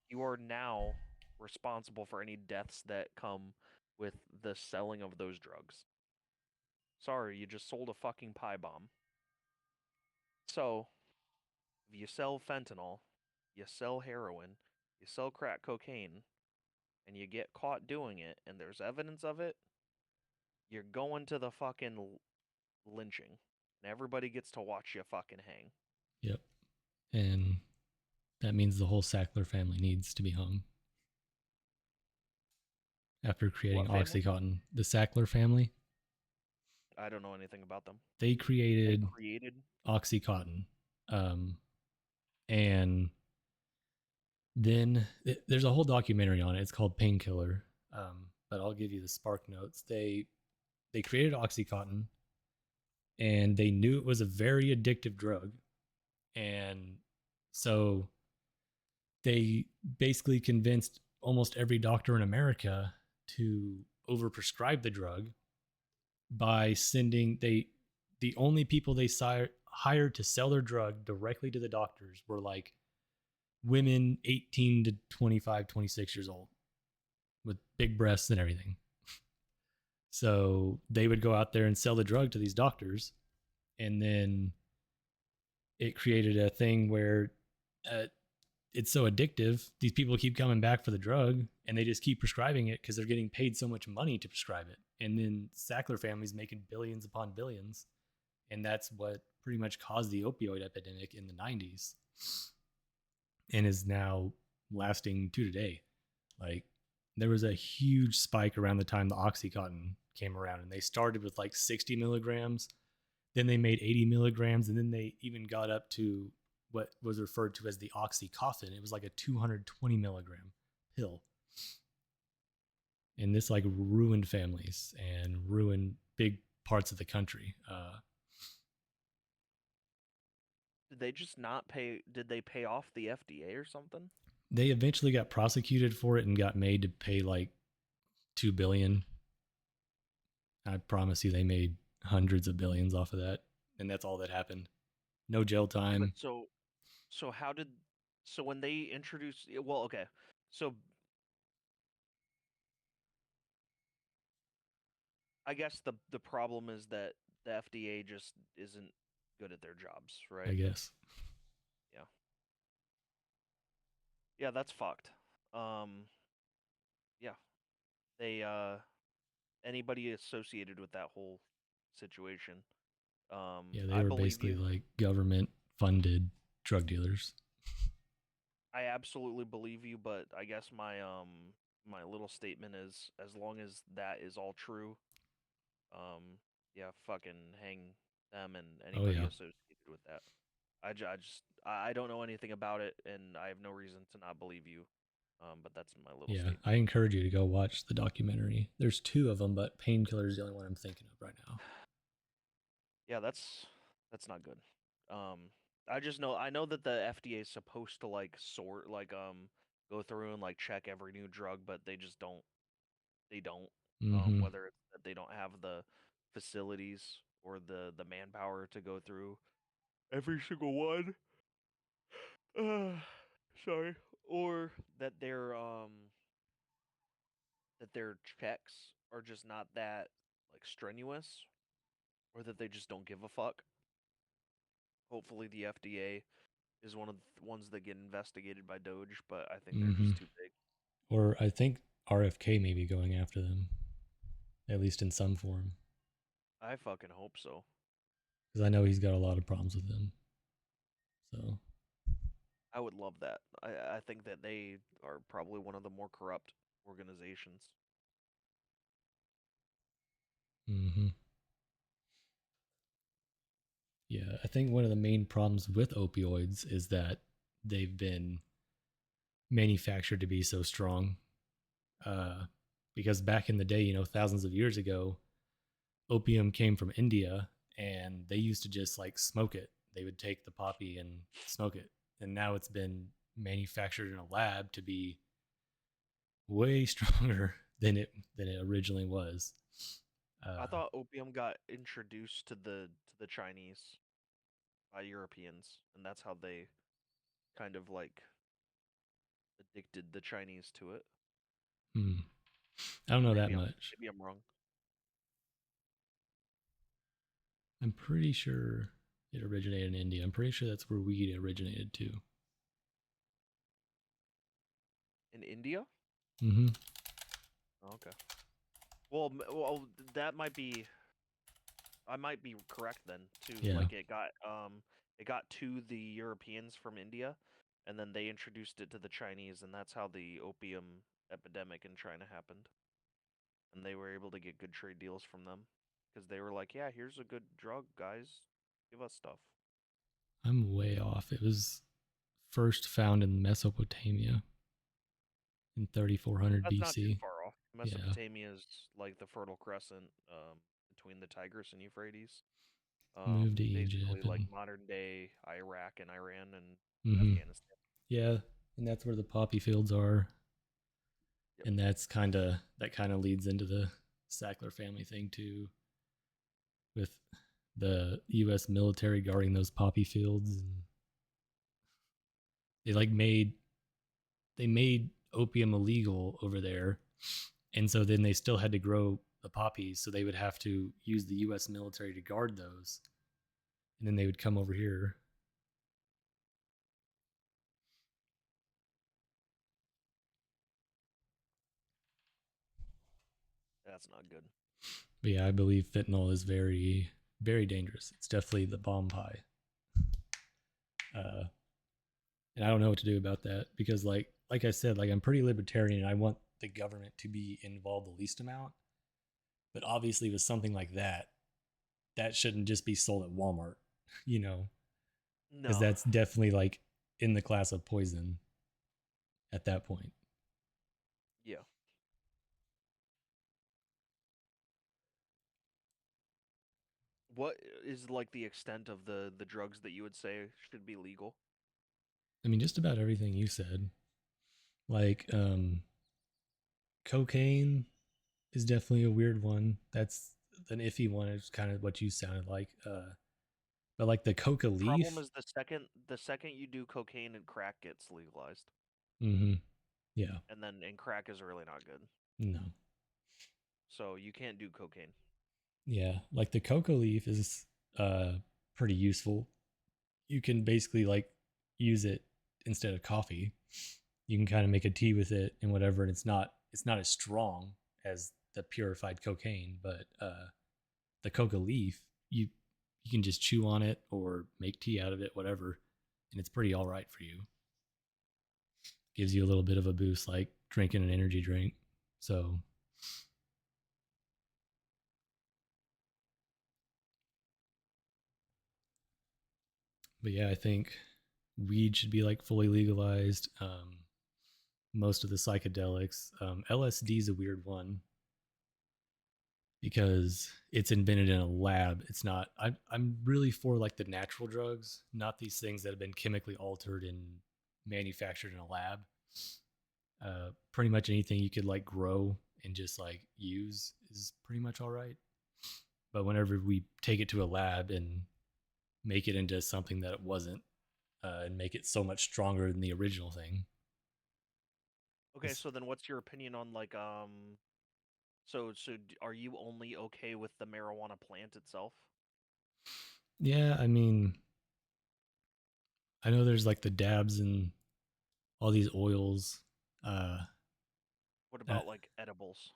You are now responsible for any deaths that come with the selling of those drugs. Sorry, you just sold a fucking pie bomb. So, if you sell fentanyl, you sell heroin, you sell crack cocaine, and you get caught doing it, and there's evidence of it, you're going to the fucking lynching. And everybody gets to watch you fucking hang. Yep. And that means the whole Sackler family needs to be hung. After creating What family? Oxycontin, the Sackler family, I don't know anything about them. they They created created. Oxycontin. Um, and then there's a whole documentary on it. It's called Painkiller. But I'll give you the spark notes. They created Oxycontin, and they knew it was a very addictive drug, and so they basically convinced almost every doctor in America to overprescribe the drug by sending they the only people they hired to sell their drug directly to the doctors were like women 18 to 25, 26 years old with big breasts and everything. So they would go out there and sell the drug to these doctors, and then it created a thing where uh, it's so addictive. These people keep coming back for the drug, and they just keep prescribing it because they're getting paid so much money to prescribe it. And then Sackler family's making billions upon billions, and that's what pretty much caused the opioid epidemic in the 90s, and is now lasting to today. Like, there was a huge spike around the time the Oxycontin came around, and they started with like 60 milligrams, then they made 80 milligrams, and then they even got up to what was referred to as the Oxycoffin. It was like a 220 milligram pill. And this like ruined families and ruined big parts of the country. Did they just not pay? Did they pay off the FDA or something? They eventually got prosecuted for it and got made to pay like 2 billion. I promise you, they made hundreds of billions off of that, and that's all that happened. No jail But time. so how did so when they introduced well okay so I guess the problem is that the FDA just isn't good at their jobs, I right? guess. Yeah. Yeah, that's fucked. Um yeah. They anybody associated with that whole situation. Yeah, they I were believe basically you. like government funded drug dealers. I absolutely believe you, but I guess my little statement is as long as that is all true, yeah, fucking hang them and Oh anybody yeah, associated with that. I don't know anything about it, and I have no reason to not believe you. But that's my little yeah. statement. I encourage you to go watch the documentary. There's two of them, but Painkiller is the only one I'm thinking of right now. Yeah, that's not good. I know that the FDA is supposed to like sort like go through and like check every new drug, but they don't. Mm-hmm. Whether it's that they don't have the facilities or the manpower to go through every single one. Uh, sorry. Or that their checks are just not that like strenuous, or that they just don't give a fuck. Hopefully, the FDA is one of the ones that get investigated by Doge, but I think they're Mm-hmm. just too big. Or I think RFK may be going after them, at least in some form, I fucking hope so. because I know he's got a lot of problems with them. So, I would love that. I think that they are probably one of the more corrupt organizations. mm-hmm. Yeah, I think one of the main problems with opioids is that they've been manufactured to be so strong. Uh, because back in the day, thousands of years ago, opium came from India, and they used to just like smoke it. They would take the poppy and smoke it, and now it's been manufactured in a lab to be way stronger than it originally was. I Uh, thought opium got introduced to the Chinese by Europeans, and that's how they kind of like addicted the Chinese to it. hmm, I don't Or know that much. maybe I'm wrong. I'm pretty sure it originated in India. I'm pretty sure that's where weed originated too. In India? Mm-hmm. Oh, okay. Well, that might be. I might be correct then too. Yeah, Like it got to the Europeans from India, and then they introduced it to the Chinese, and that's how the opium epidemic in China happened. And they were able to get good trade deals from them because they were like, "Yeah, here's a good drug, guys. Give us stuff." I'm way off. It was first found in Mesopotamia in 3400 That's not too BC. far off. Yeah, Mesopotamia is like the Fertile Crescent between the Tigris and Euphrates. moved to Basically Egypt like and modern day Iraq and Iran and mm-hmm. Afghanistan. Yeah, and that's where the poppy fields are, Yep. and that kind of leads into the Sackler family thing too, with the U.S. military guarding those poppy fields, and they like made opium illegal over there, and so then they still had to grow the poppies, so they would have to use the U.S. military to guard those, and then they would come over here. That's not good. But yeah, I believe fentanyl is very, very dangerous. It's definitely the bomb pie. Uh, and I don't know what to do about that because, like I said, like I'm pretty libertarian and I want the government to be involved the least amount. But obviously, with something like that, that shouldn't just be sold at Walmart, you know, because No. that's definitely like in the class of poison at that point. Yeah. What is like the extent of the drugs that you would say should be legal? I mean, just about everything you said, like cocaine is definitely a weird one. That's an iffy one. It's kind of what you sounded like. But like the coca Problem leaf, is the second you do cocaine and crack gets legalized. mm-hmm, yeah, And crack is really not good. no, So you can't do cocaine. yeah, like the coca leaf is uh pretty useful. You can basically like use it instead of coffee. You can kind of make a tea with it and whatever, and it's not as strong as the purified cocaine, but the coca leaf you can just chew on it or make tea out of it, whatever, and it's pretty all right for you. Gives you a little bit of a boost, like drinking an energy drink. So, but yeah, I think weed should be like fully legalized. Most of the psychedelics, LSD is a weird one because it's invented in a lab. It's not. I'm really for like the natural drugs, not these things that have been chemically altered and manufactured in a lab. Pretty much anything you could like grow and just like use is pretty much all right. But whenever we take it to a lab and make it into something that it wasn't, and make it so much stronger than the original thing, Okay, so then what's your opinion on like are you only okay with the marijuana plant itself? yeah, I mean, I know there's like the dabs and all these oils. Uh, What that about like edibles?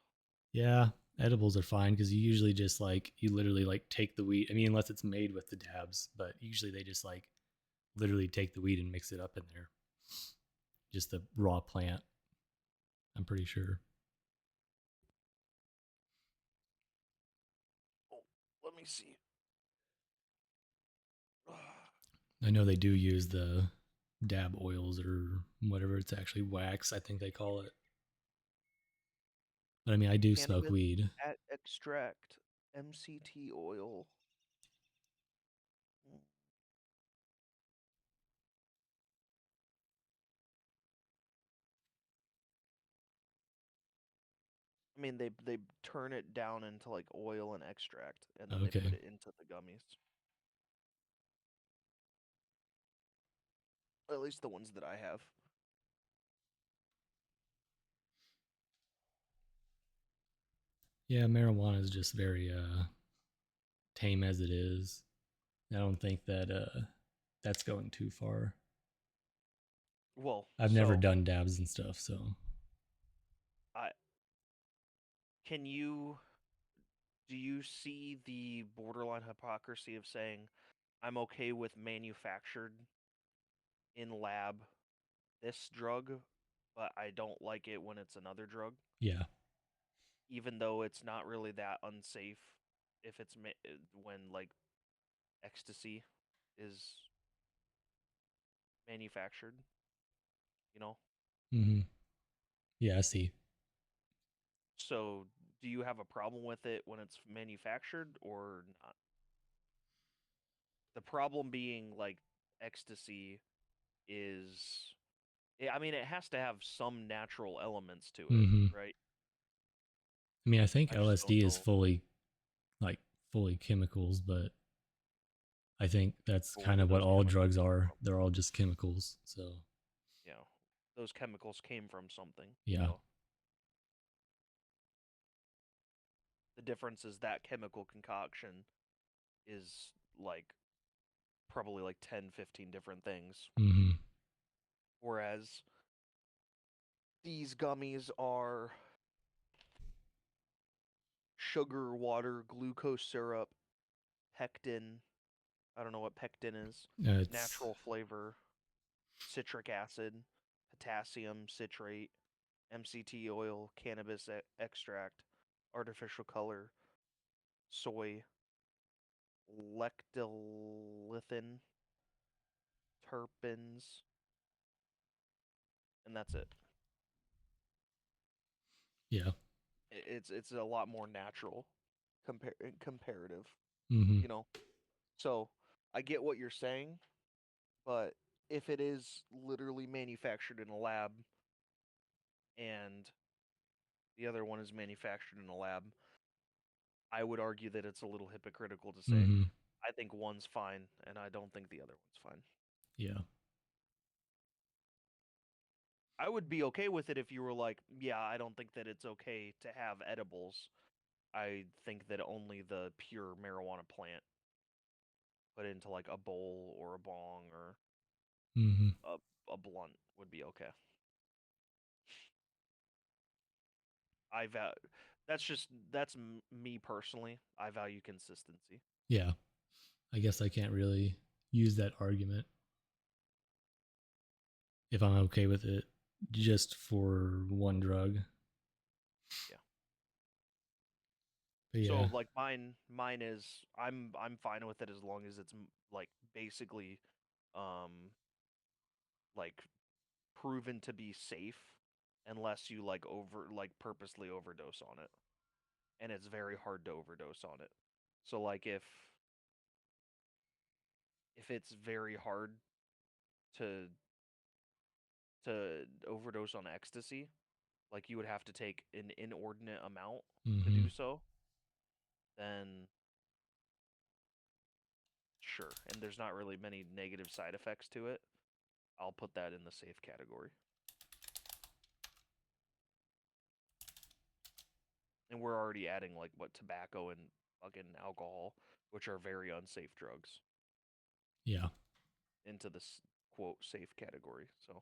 Yeah, edibles are fine because you usually just like you literally like take the weed. I mean, unless it's made with the dabs, but usually they just like literally take the weed and mix it up in there. Just the raw plant. I'm pretty sure. Oh, let me see. I know they do use the dab oils or whatever. It's actually wax, I think they call it. But I mean, I do smoke Cannabis weed. extract, MCT oil. Mm. I mean, they turn it down into like oil and extract, and then they put Okay. it into the gummies. At least the ones that I have. Yeah, marijuana is just very tame as it is. I don't think that that's going too far. Well, I've never so done dabs and stuff, so I can you do you see the borderline hypocrisy of saying I'm okay with manufactured in lab this drug, but I don't like it when it's another drug, yeah. even though it's not really that unsafe if it's when like ecstasy is manufactured, you know? Mm-hmm. Yeah, I see. So, do you have a problem with it when it's manufactured or not? The problem being like ecstasy is I mean it has to have some natural elements to it, Mm-hmm. right? I mean, I think I just don't LSD is know. fully like fully chemicals, but I think that's But where kind do of what those all chemicals drugs come are. from? They're all just chemicals. So, You know, those chemicals came from something. yeah. So the difference is that chemical concoction is like probably like 10, 15 different things. Mm-hmm. Whereas these gummies are sugar, water, glucose syrup, pectin. I don't know what pectin is. It's Natural flavor, citric acid, potassium citrate, MCT oil, cannabis extract, artificial color, soy, lectolithin, terpenes, and that's it. yeah. It's a lot more natural comparative, Mm-hmm. you know. So I get what you're saying, but if it is literally manufactured in a lab and the other one is manufactured in a lab, I would argue that it's a little hypocritical to say Mm-hmm. I think one's fine and I don't think the other one's fine. Yeah. I would be okay with it if you were like, yeah, I don't think that it's okay to have edibles. I think that only the pure marijuana plant put into like a bowl or a bong or Mm-hmm. a, a blunt would be okay. I value that's me personally. I value consistency. Yeah. I guess I can't really use that argument if I'm okay with it just for one drug. Yeah. But So yeah. like mine is I'm fine with it as long as it's like basically um like proven to be safe unless you like purposely overdose on it. And it's very hard to overdose on it. So like if it's very hard to overdose on ecstasy, like you would have to take an inordinate amount to Mm-hmm. do so, then sure. And there's not really many negative side effects to it. I'll put that in the safe category. And we're already adding like what tobacco and fucking alcohol, which are very unsafe drugs, Yeah. into this quote safe category. So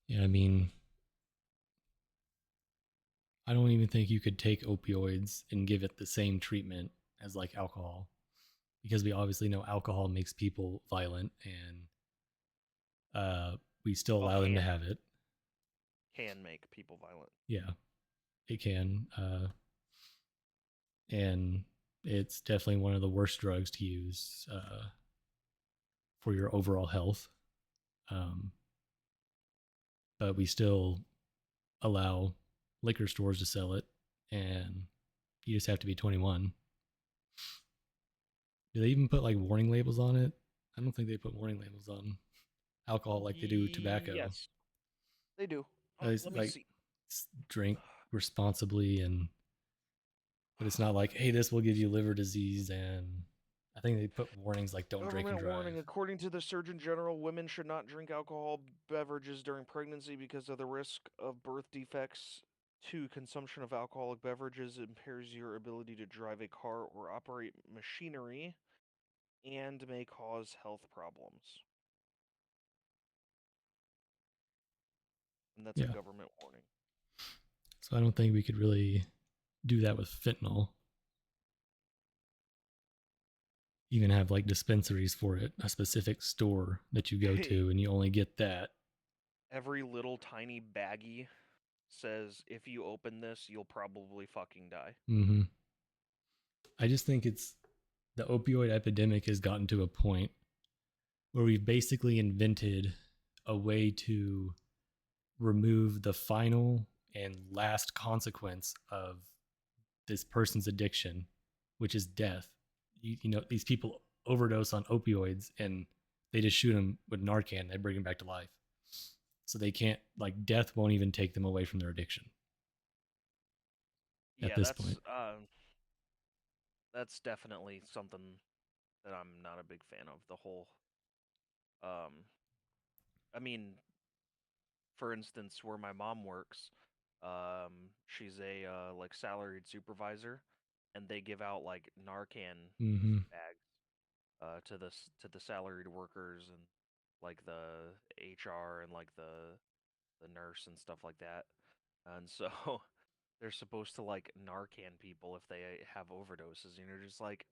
Yeah. I mean, I don't even think you could take opioids and give it the same treatment as like alcohol because we obviously know alcohol makes people violent and we still well allow them to have it. can make people violent. Yeah, it can. And it's definitely one of the worst drugs to use for your overall health. Um, but we still allow liquor stores to sell it, and you just have to be 21. Do they even put like warning labels on it? I don't think they put warning labels on alcohol like they do tobacco. Yes. They do. It's Let me like see. drink responsibly, and but it's not like, hey, this will give you liver disease, and I think they put warnings like don't drink and Government drive. warning. According to the Surgeon General, women should not drink alcohol beverages during pregnancy because of the risk of birth defects. Two, consumption of alcoholic beverages impairs your ability to drive a car or operate machinery and may cause health problems. And that's a Yeah. government warning. So I don't think we could really do that with fentanyl. Even have like dispensaries for it, a specific store that you go Hey, to, and you only get that. every little tiny baggie says if you open this, you'll probably fucking die. Mm-hmm. I just think it's the opioid epidemic has gotten to a point where we've basically invented a way to remove the final and last consequence of this person's addiction, which is death. You know, these people overdose on opioids and they just shoot them with Narcan and they bring them back to life. So they can't, like, death won't even take them away from their addiction at Yeah, this point. that's definitely something that I'm not a big fan of. The whole um I mean, for instance, where my mom works, she's a like salaried supervisor, and they give out like Narcan Mm-hmm. bags to the salaried workers and like the HR and like the nurse and stuff like that. And so they're supposed to like Narcan people if they have overdoses, and you're just like,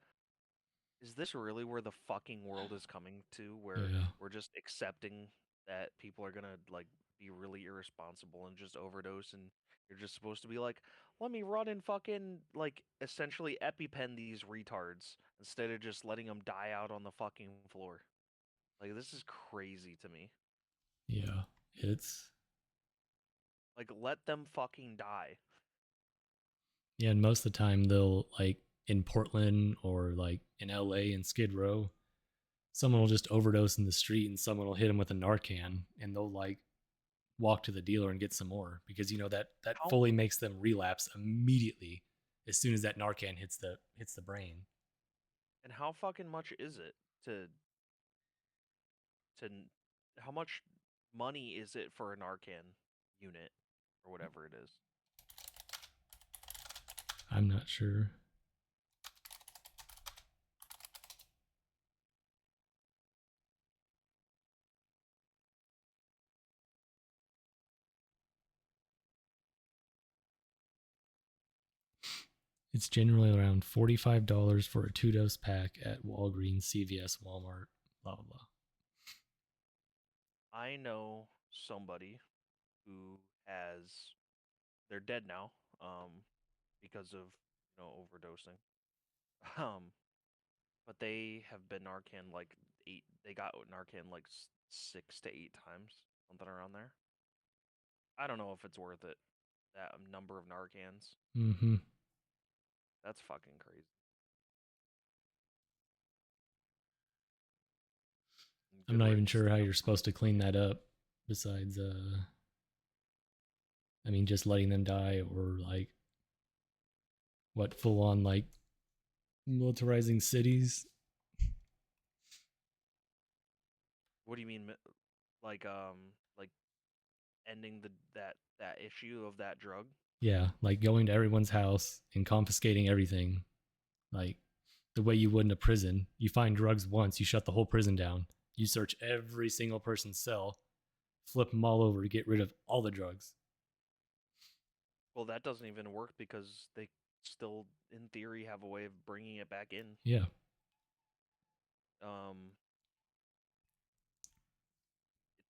is this really where the fucking world is coming to, where Yeah. we're just accepting that people are gonna like be really irresponsible and just overdose, and you're just supposed to be like, let me run and fucking like essentially EpiPen these retards instead of just letting them die out on the fucking floor. Like, this is crazy to me. Yeah. It's, Like, let them fucking die. yeah. And most of the time, they'll, like, in Portland or like in LA and Skid Row, someone will just overdose in the street and someone will hit them with a Narcan and they'll like walk to the dealer and get some more because you know that How fully makes them relapse immediately as soon as that Narcan hits the brain. and how fucking much is it to to how much money is it for a Narcan unit or whatever it is? I'm not sure. It's generally around $45 for a 2 dose pack at Walgreens, CVS, Walmart, blah blah blah. I know somebody who has they're dead now because of overdosing. Um but they have been Narcan like eight they got Narcan like 6 to 8 times, something around there. I don't know if it's worth it, that number of Narcans. Mm-hmm. That's fucking crazy. I'm Good not even riddance sure to how them. you're supposed to clean that up. Besides, I mean, just letting them die or like what full on like militarizing cities. What do you mean, like ending that issue of that drug? Yeah, like going to everyone's house and confiscating everything, like the way you would in a prison. You find drugs once, you shut the whole prison down. You search every single person's cell, flip them all over to get rid of all the drugs. Well, that doesn't even work because they still, in theory, have a way of bringing it back in. Yeah. Um,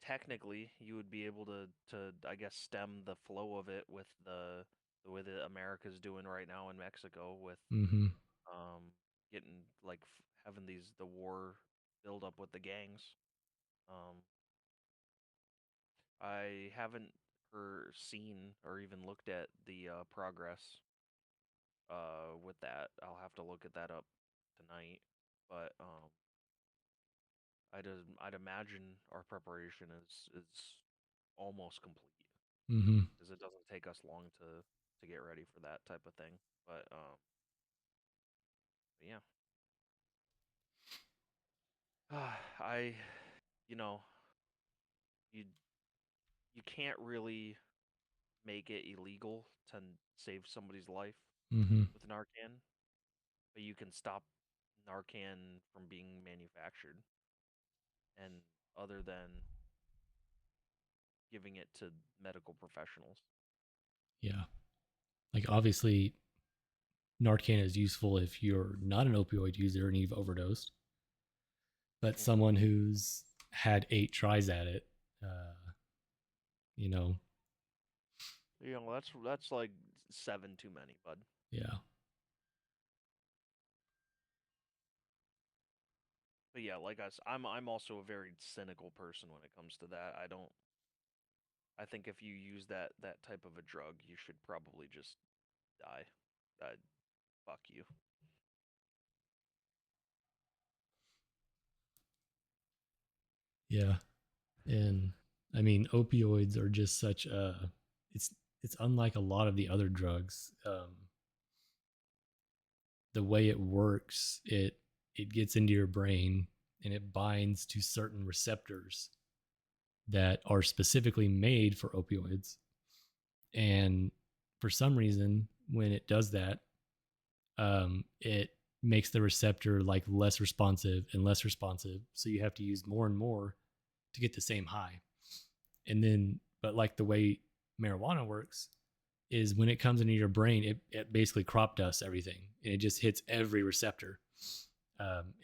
Technically, you would be able to I guess stem the flow of it with the way that America's doing right now in Mexico with Mm-hmm. um getting like having these the war build up with the gangs. Um, I haven't seen or even looked at the progress with that. I'll have to look at that up tonight. But I'd imagine our preparation is almost complete. Mm-hmm. because it doesn't take us long to get ready for that type of thing. But yeah, I you know you you can't really make it illegal to save somebody's life Mm-hmm. with Narcan, but you can stop Narcan from being manufactured, and other than giving it to medical professionals. Yeah. Like obviously, Narcan is useful if you're not an opioid user and you've overdosed, but Hmm. someone who's had 8 tries at it, uh, you know, That's like seven too many, bud. yeah, But yeah, like I'm also a very cynical person when it comes to that. I don't. I think if you use that type of a drug, you should probably just die. Uh, Fuck you. yeah, and I mean, opioids are just such a it's it's unlike a lot of the other drugs. The way it works, it gets into your brain and it binds to certain receptors that are specifically made for opioids. And for some reason, when it does that, it makes the receptor like less responsive and less responsive. So you have to use more and more to get the same high. And then, but like the way marijuana works is when it comes into your brain, it basically crop dusts everything and it just hits every receptor.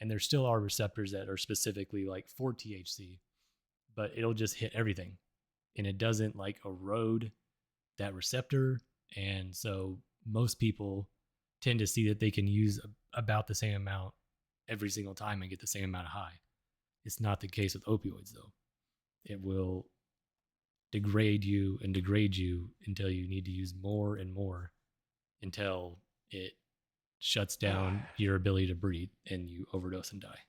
And there still are receptors that are specifically like for THC, but it'll just hit everything and it doesn't like erode that receptor. And so most people tend to see that they can use about the same amount every single time and get the same amount of high. It's not the case with opioids, though. It will degrade you until you need to use more and more until it shuts It's down your ability to breathe and you overdose and die.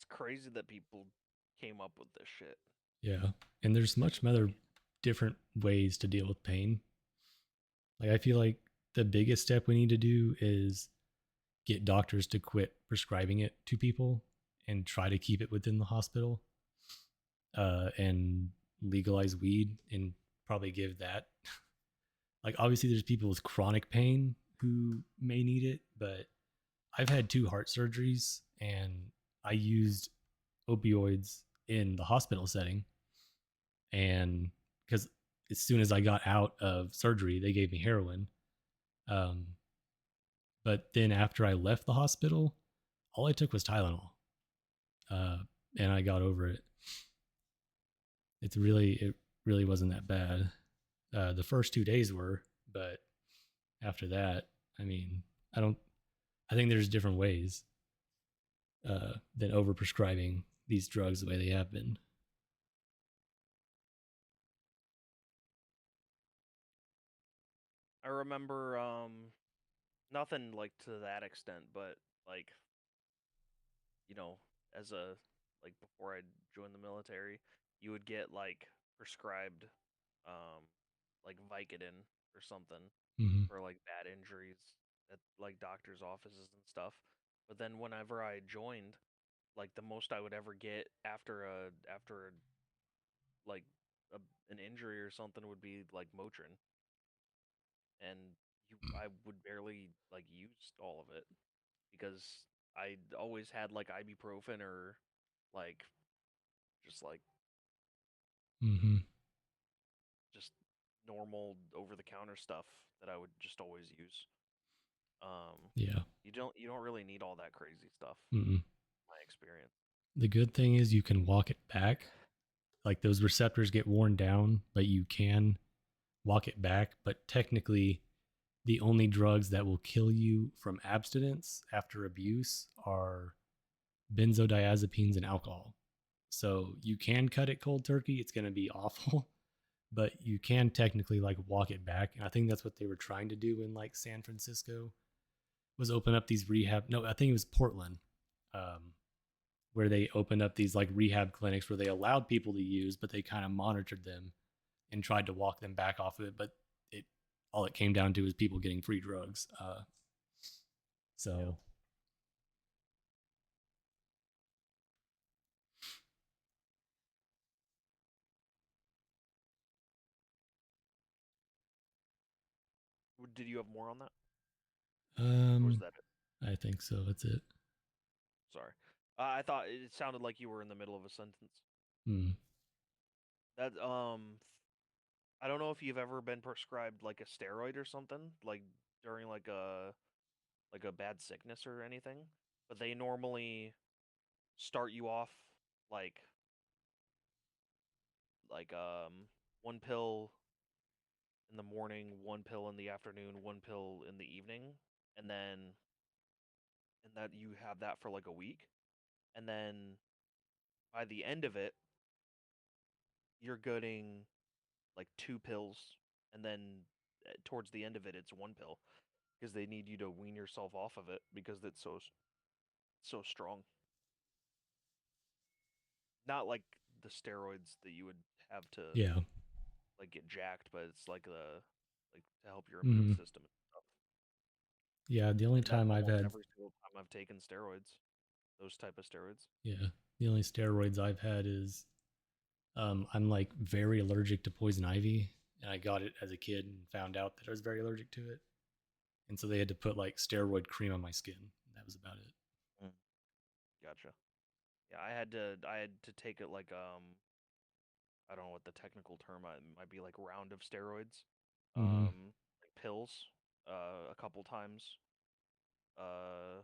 crazy that people came up with this shit. Yeah. And there's much Like, other different ways to deal with pain. Like I feel like the biggest step we need to do is get doctors to quit prescribing it to people and try to keep it within the hospital, and legalize weed and probably give that. Like, obviously, there's people with chronic pain who may need it, but I've had 2 heart surgeries and I used opioids in the hospital setting. And because as soon as I got out of surgery, they gave me heroin. Um, but then after I left the hospital, all I took was Tylenol, uh, and I got over it. It really wasn't that bad. The first 2 days were, but after that, I mean, I don't. I think there's different ways than overprescribing these drugs the way they have been. I remember nothing like to that extent, but like you know, as a like before I joined the military, you would get like prescribed um like Vicodin or something Mm-hmm. for like bad injuries at like doctors' offices and stuff. But then whenever I joined, like the most I would ever get after like a, an injury or something would be like Motrin, and I would barely like use all of it because I always had like ibuprofen or like just like Mm-hmm. just normal over the counter stuff that I would just always use. Um, Yeah. you don't really need all that crazy stuff. Mm-mm. My experience. The good thing is you can walk it back. Like those receptors get worn down, but you can walk it back. But technically, the only drugs that will kill you from abstinence after abuse are benzodiazepines and alcohol. So you can cut it cold turkey. It's going to be awful, but you can technically like walk it back. And I think that's what they were trying to do in like San Francisco. was open up these rehab. No, I think it was Portland, um, where they opened up these like rehab clinics where they allowed people to use, but they kind of monitored them and tried to walk them back off of it. But it all it came down to is people getting free drugs. Yeah. So Did you have more on that, or was um, that it? I think so. That's it. Sorry, I thought it sounded like you were in the middle of a sentence. Hmm. That I don't know if you've ever been prescribed like a steroid or something, like during like a bad sickness or anything, but they normally start you off like like one pill in the morning, one pill in the afternoon, one pill in the evening, and then and that you have that for like a week, and then by the end of it, you're getting like two pills, and then towards the end of it, it's one pill because they need you to wean yourself off of it because it's so strong. Not like the steroids that you would have to Yeah. like get jacked, but it's like the like to help your immune Hmm. system and stuff. Yeah. The only And that's time I've almost had, every single time I've taken steroids, those type of steroids. yeah, the only steroids I've had is I'm like very allergic to poison ivy, and I got it as a kid and found out that I was very allergic to it, and so they had to put like steroid cream on my skin. That was about it. Mm. Gotcha. Yeah, I had to take it like I don't know what the technical term might be, like round of steroids, Mm-hmm. like pills, a couple times. Uh,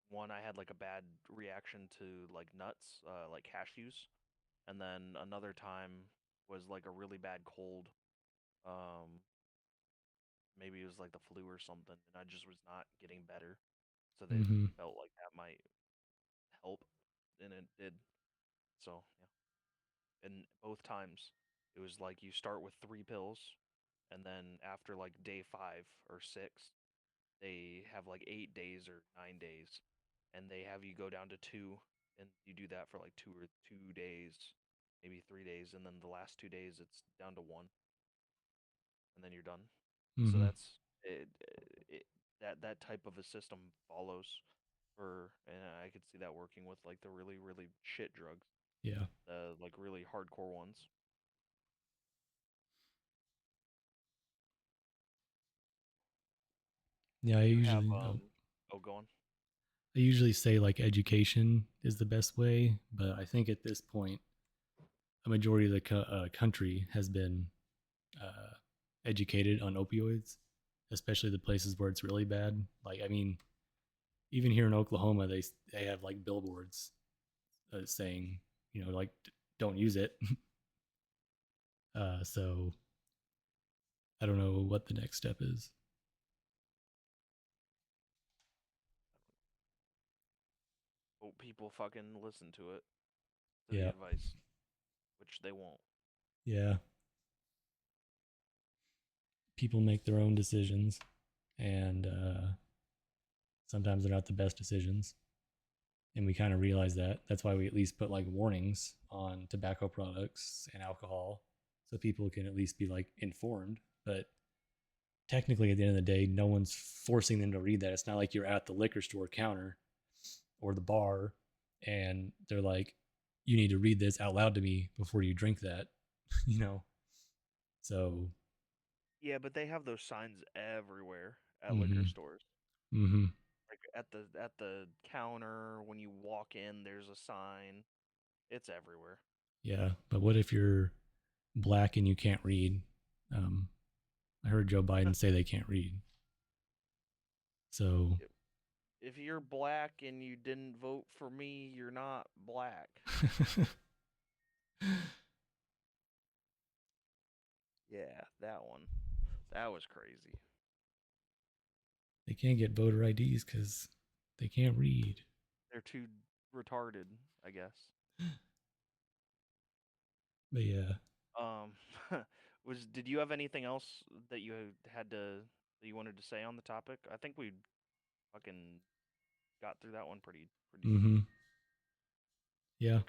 One I had like a bad reaction to like nuts, like cashews, and then another time was like a really bad cold. Um, Maybe it was like the flu or something, and I just was not getting better. So they Mm-hmm. felt like that might help, and it did. So yeah, and both times it was like you start with three pills, and then after like day 5 or 6, they have like 8 days or 9 days, and they have you go down to two, and you do that for like 2 days, maybe 3 days, and then the last 2 days it's down to one, and then you're done. So Mm-hmm. that's it that type of a system follows for, and I could see that working with like the really shit drugs, Yeah. the like really hardcore ones. Yeah. Do you have oh, go on. I usually say like education is the best way, but I think at this point, a majority of the country has been uh, educated on opioids, especially the places where it's really bad. Like, I mean, even here in Oklahoma, they have like billboards saying, like don't use it. So I don't know what the next step is. Hope people fucking listen to it, to the Yeah, advice, which they won't. yeah. People make their own decisions, and sometimes they're not the best decisions. And we kind of realize that. That's why we at least put like warnings on tobacco products and alcohol, so people can at least be like informed. But technically, at the end of the day, no one's forcing them to read that. It's not like you're at the liquor store counter or the bar and they're like, you need to read this out loud to me before you drink that, you know? So, Yeah, but they have those signs everywhere at liquor mm-hmm, stores. mm-hmm, Like at the counter when you walk in, there's a sign. It's everywhere. yeah. But what if you're black and you can't read? Um, I heard Joe Biden say they can't read. So, If if you're black and you didn't vote for me, you're not black. Yeah, that one. That was crazy. they can't get voter IDs because they can't read. They're too retarded, I guess. But yeah, Um, did you have anything else that you had to that you wanted to say on the topic? I think we fucking got through that one pretty Mm-hmm. decent. Yeah.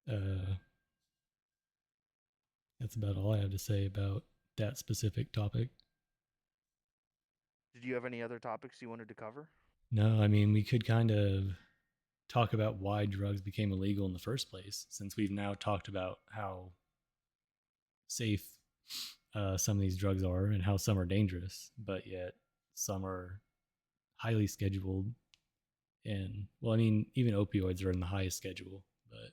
Uh, that's about all I have to say about that specific topic. Did you have any other topics you wanted to cover? No, I mean, we could kind of talk about why drugs became illegal in the first place, since we've now talked about how safe some of these drugs are and how some are dangerous, but yet some are highly scheduled. And, well, I mean, even opioids are in the highest schedule, but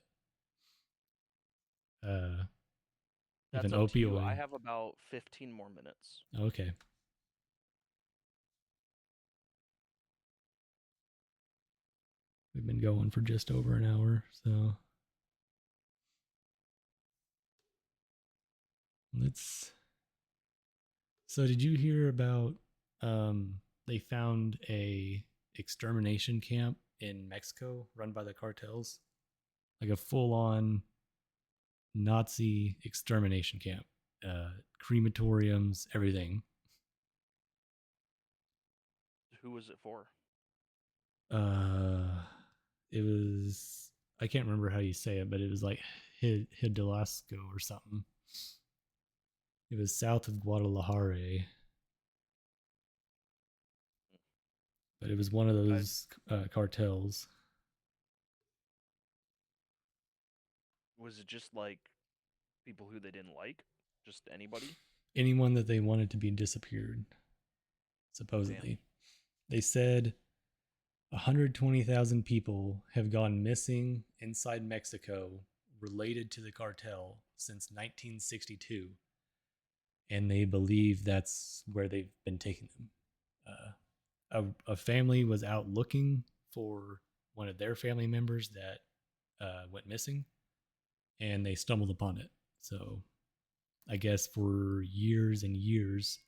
if an That's up to you. I opioid, have about 15 more minutes. okay, we've been going for just over an hour, so let's. So, did you hear about? They found a extermination camp in Mexico run by the cartels, like a full-on Nazi extermination camp, crematoriums, everything. Who was it for? Uh, it was, I can't remember how you say it, but it was like Hidalgo or something. It was south of Guadalajara, but it was one of I, those cartels. was it just like people who they didn't like? Just anybody? Anyone that they wanted to be disappeared, Damn. supposedly. They said 120,000 people have gone missing inside Mexico related to the cartel since 1962, and they believe that's where they've been taking them. A family was out looking for one of their family members that went missing, and they stumbled upon it. So I guess for years and years,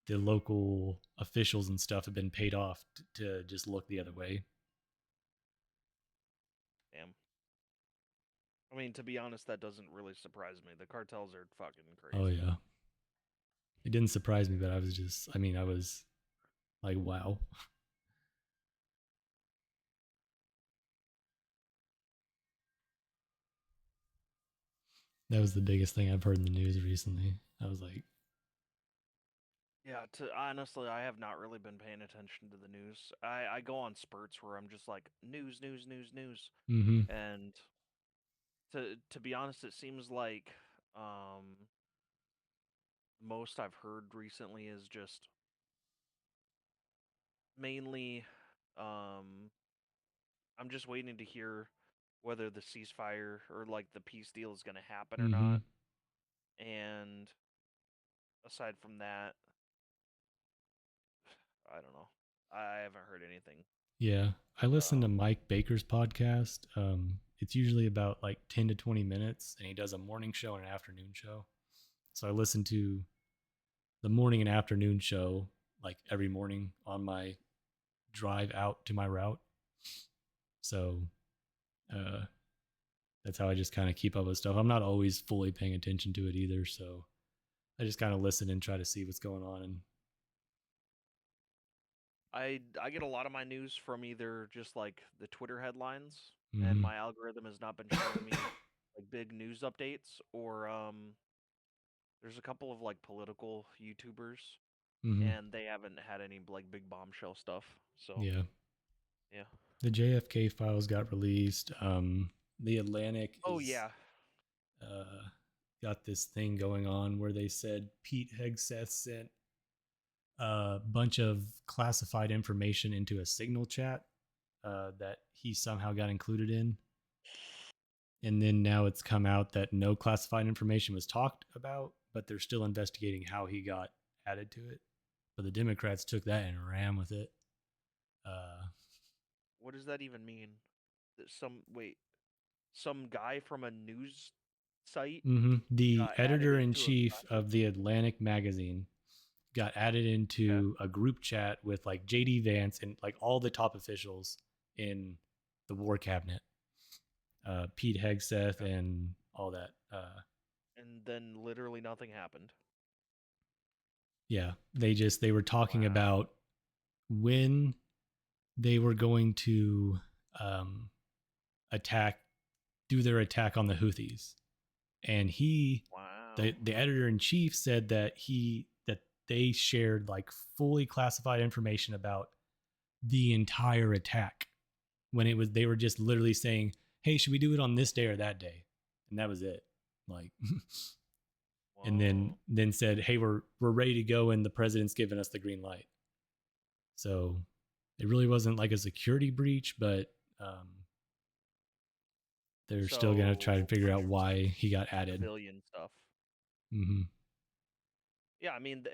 the local officials and stuff have been paid off to just look the other way. Damn. I mean, to be honest, that doesn't really surprise me. The cartels are fucking Oh crazy. yeah, it didn't surprise me, but I was just, I mean, I was like, wow. That was the biggest thing I've heard in the news recently. I was like, Yeah, to honestly, I have not really been paying attention to the news. I go on spurts where I'm just like news, news, news, news, mm-hmm, and to be honest, it seems like um most I've heard recently is just mainly um I'm just waiting to hear whether the ceasefire or like the peace deal is going to happen or mm-hmm, not. And aside from that, I don't know. I haven't heard anything. yeah. I listen to Um, Mike Baker's podcast. It's usually about like 10 to 20 minutes, and he does a morning show and an afternoon show. So I listen to the morning and afternoon show like every morning on my drive out to my route. So uh, that's how I just kind of keep up with stuff. I'm not always fully paying attention to it either. So I just kind of listen and try to see what's going on. And I get a lot of my news from either just like the Twitter headlines, and mm-hmm, my algorithm has not been showing me like big news updates, or there's a couple of like political YouTubers, mm-hmm, and they haven't had any like big bombshell stuff. So yeah. yeah. The JFK files got released. The Atlantic Oh is yeah. uh, got this thing going on where they said Pete Hegseth sent a bunch of classified information into a signal chat that he somehow got included in. And then now it's come out that no classified information was talked about, but they're still investigating how he got added to it. But the Democrats took that and ran with it. Uh, What does that even mean? Some guy from a news site The got added editor in into a chief classified. of the Atlantic magazine got added Okay. into a group chat with like JD Vance and like all the top officials in the war cabinet, Pete Hegseth Okay. and all that. And then literally nothing happened. Yeah, they were talking Wow. about. when they were going to um, attack, do their attack on the Houthis, and Wow. the editor in chief, said that they shared like fully classified information about the entire attack when it was they were just literally saying, "Hey, should we do it on this day or that day?" And that was it. Like, and Whoa. then said, "Hey, we're ready to go," and the president's given us the green light. So it really wasn't like a security breach, but they're still gonna try to So figure for out why he got added. civilian stuff. Mm-hmm. Yeah, I mean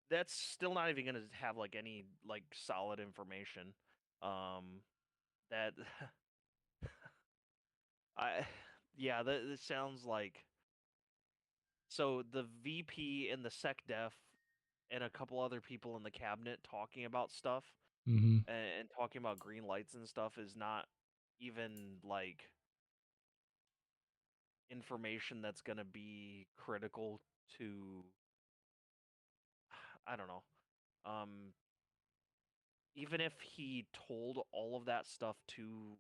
that's still not even gonna have like any like solid information. Um, that I yeah, that sounds like so the VP and the SecDef and a couple other people in the cabinet talking about stuff Mm-hmm. and talking about green lights and stuff is not even like information that's gonna be critical to I don't know. Um, even if he told all of that stuff to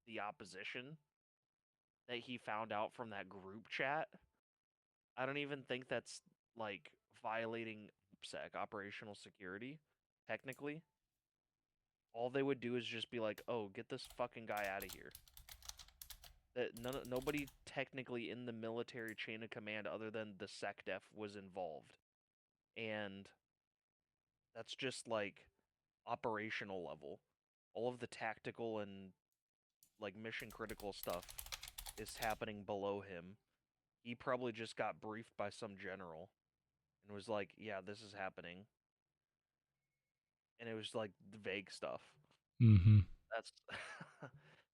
the opposition that he found out from that group chat, I don't even think that's like violating OPSEC, operational security, technically. All they would do is just be like, "Oh, get this fucking guy out of here." That nobody technically in the military chain of command other than the SecDef was involved. And that's just like operational level. All of the tactical and like mission critical stuff is happening below him. He probably just got briefed by some general and was like, "Yeah, this is happening." And it was like vague stuff. Mm-hmm. That's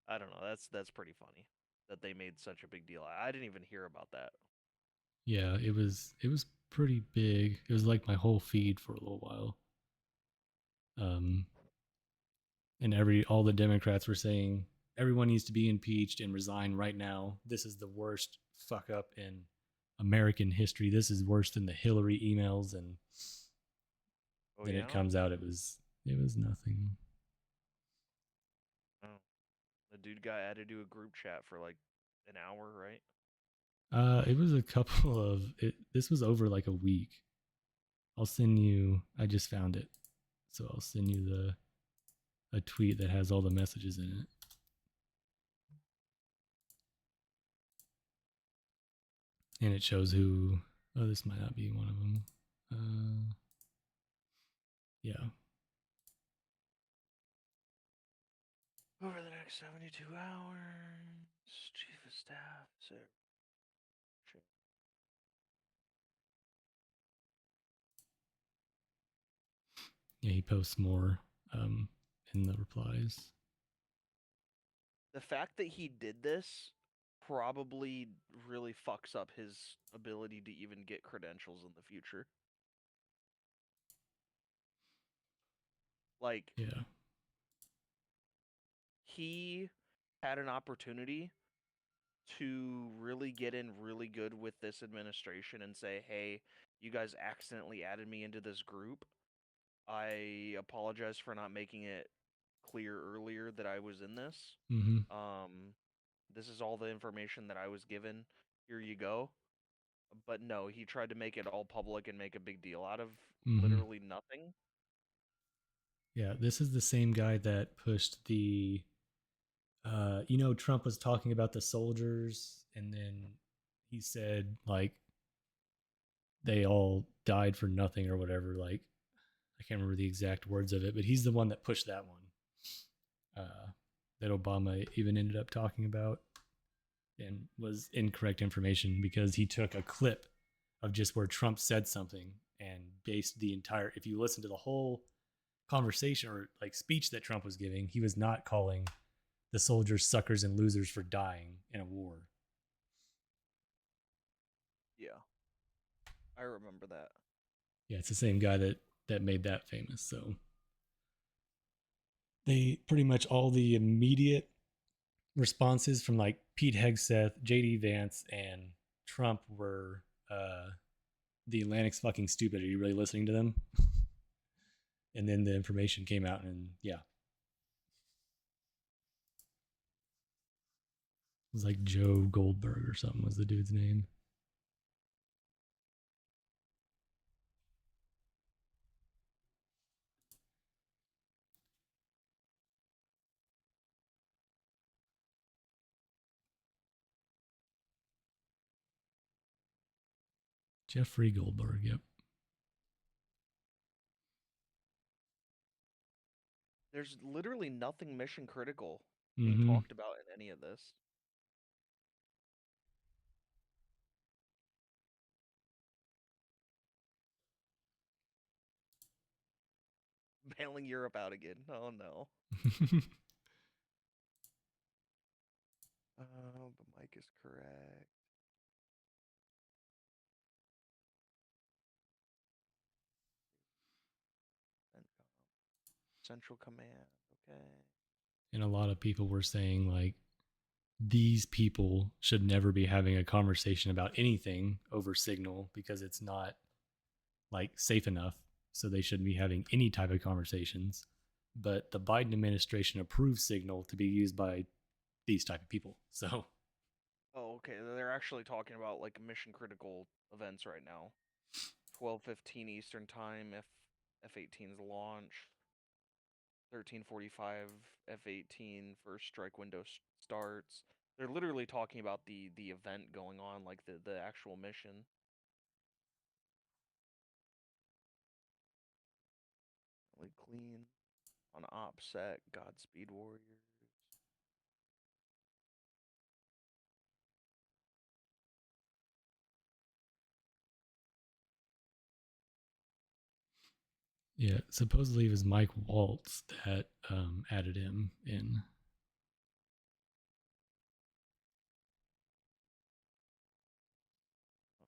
I don't know. That's pretty funny that they made such a big deal. I didn't even hear about that. Yeah, it was pretty big. It was like my whole feed for a little while. Um, and all the Democrats were saying everyone needs to be impeached and resign right now. This is the worst fuck up in American history. This is worse than the Hillary emails. And Oh then it yeah. comes out it was nothing. Oh, the dude got added to a group chat for like an hour, right? It was a couple of it. This was over like a week. I'll send you. I just found it, so I'll send you the a tweet that has all the messages in it, and it shows who. Oh, this might not be one of them. Yeah. Over the next 72 hours, Chief of Staff, sir. Yeah, he posts more um, in the replies. The fact that he did this probably really fucks up his ability to even get credentials in the future. Like, Yeah. he had an opportunity to really get in really good with this administration and say, "Hey, you guys accidentally added me into this group. I apologize for not making it clear earlier that I was in this. Mm-hmm. Um, this is all the information that I was given. Here you go." But no, he tried to make it all public and make a big deal out of Mm-hmm. literally nothing. Yeah, this is the same guy that pushed the. Trump was talking about the soldiers, and then he said like they all died for nothing or whatever. Like I can't remember the exact words of it, but he's the one that pushed that one. That Obama even ended up talking about, and was incorrect information because he took a clip of just where Trump said something and based the entire. If you listen to the whole conversation or like speech that Trump was giving, he was not calling the soldiers suckers and losers for dying in a war. Yeah, I remember that. Yeah, it's the same guy that made that famous. So they pretty much all the immediate responses from like Pete Hegseth, JD Vance, and Trump were the Atlantic's fucking stupid. Are you really listening to them? And then the information came out, and yeah, it was like Joe Goldberg or something was the dude's name. Jeffrey Goldberg. Yep. There's literally nothing mission critical being Mm-hmm. talked about in any of this. Bailing Europe out again. Oh no. But Mike is correct. Central Command. Okay. And a lot of people were saying like these people should never be having a conversation about anything over Signal because it's not like safe enough. So they shouldn't be having any type of conversations. But the Biden administration approved Signal to be used by these type of people. So Oh, okay. They're actually talking about like mission critical events right now. 12:15 Eastern Time if F-18's launch. 13:45 F-18 first strike window starts. They're literally talking about the event going on, like the actual mission. Like clean on OPSEC, Godspeed Warriors. yeah, supposedly it was Mike Waltz that added him in.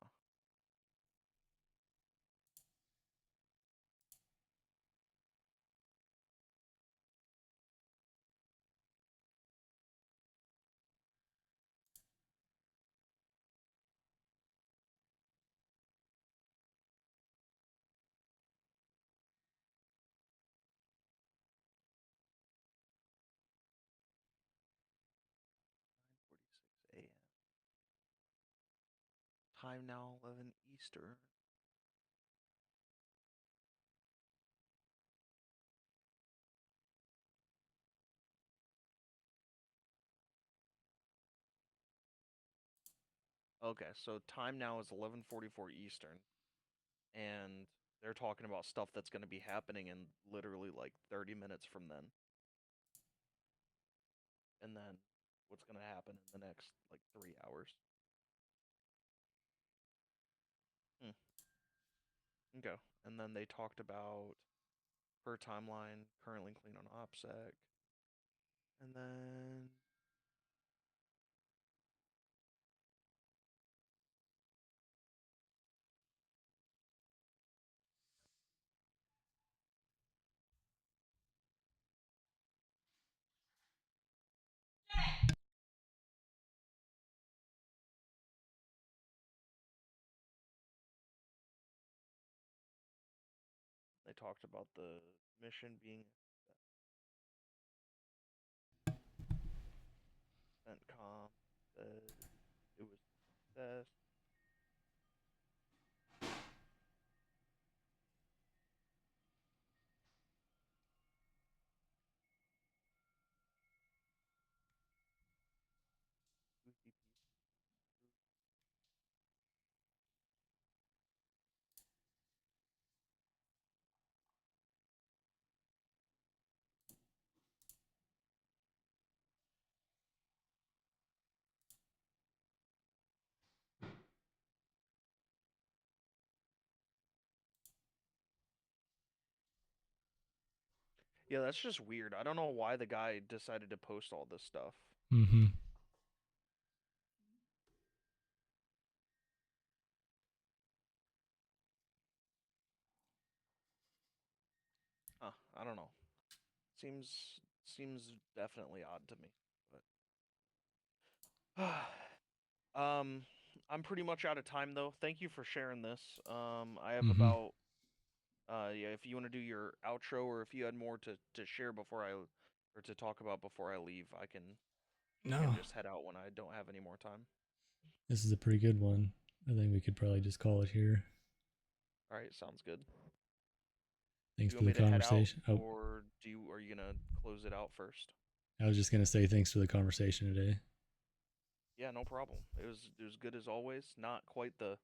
Uh, a.m. Time now 11 Eastern. Okay, so time now is 11:44 Eastern, and they're talking about stuff that's going to be happening in literally like 30 minutes from then, and then what's going to happen in the next like 3 hours. Hmm. Okay, and then they talked about her timeline currently clean on OPSEC, and then they talked about the mission being CENTCOM, said it was a success. Yeah, that's just weird. I don't know why the guy decided to post all this stuff. Mm-hmm. Huh, I don't know. Seems definitely odd to me. But I'm pretty much out of time though. Thank you for sharing this. I have Mm-hmm. about Yeah, if you want to do your outro, or if you had more to share before or to talk about before I leave, I can No, just head out when I don't have any more time. this is a pretty good one. I think we could probably just call it here. All right, sounds good. Thanks You for want the me to head out, conversation. Oh, or are you gonna close it out first? I was just gonna say thanks for the conversation today. Yeah, no problem. It was good as always. Not quite the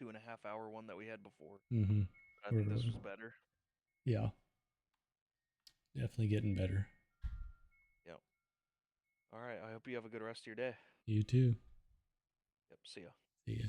2.5 hour one that we had before. Mm-hmm. I think We're this was better. yeah, definitely getting better. Yep. All right. I hope you have a good rest of your day. You too. Yep. See ya. See ya.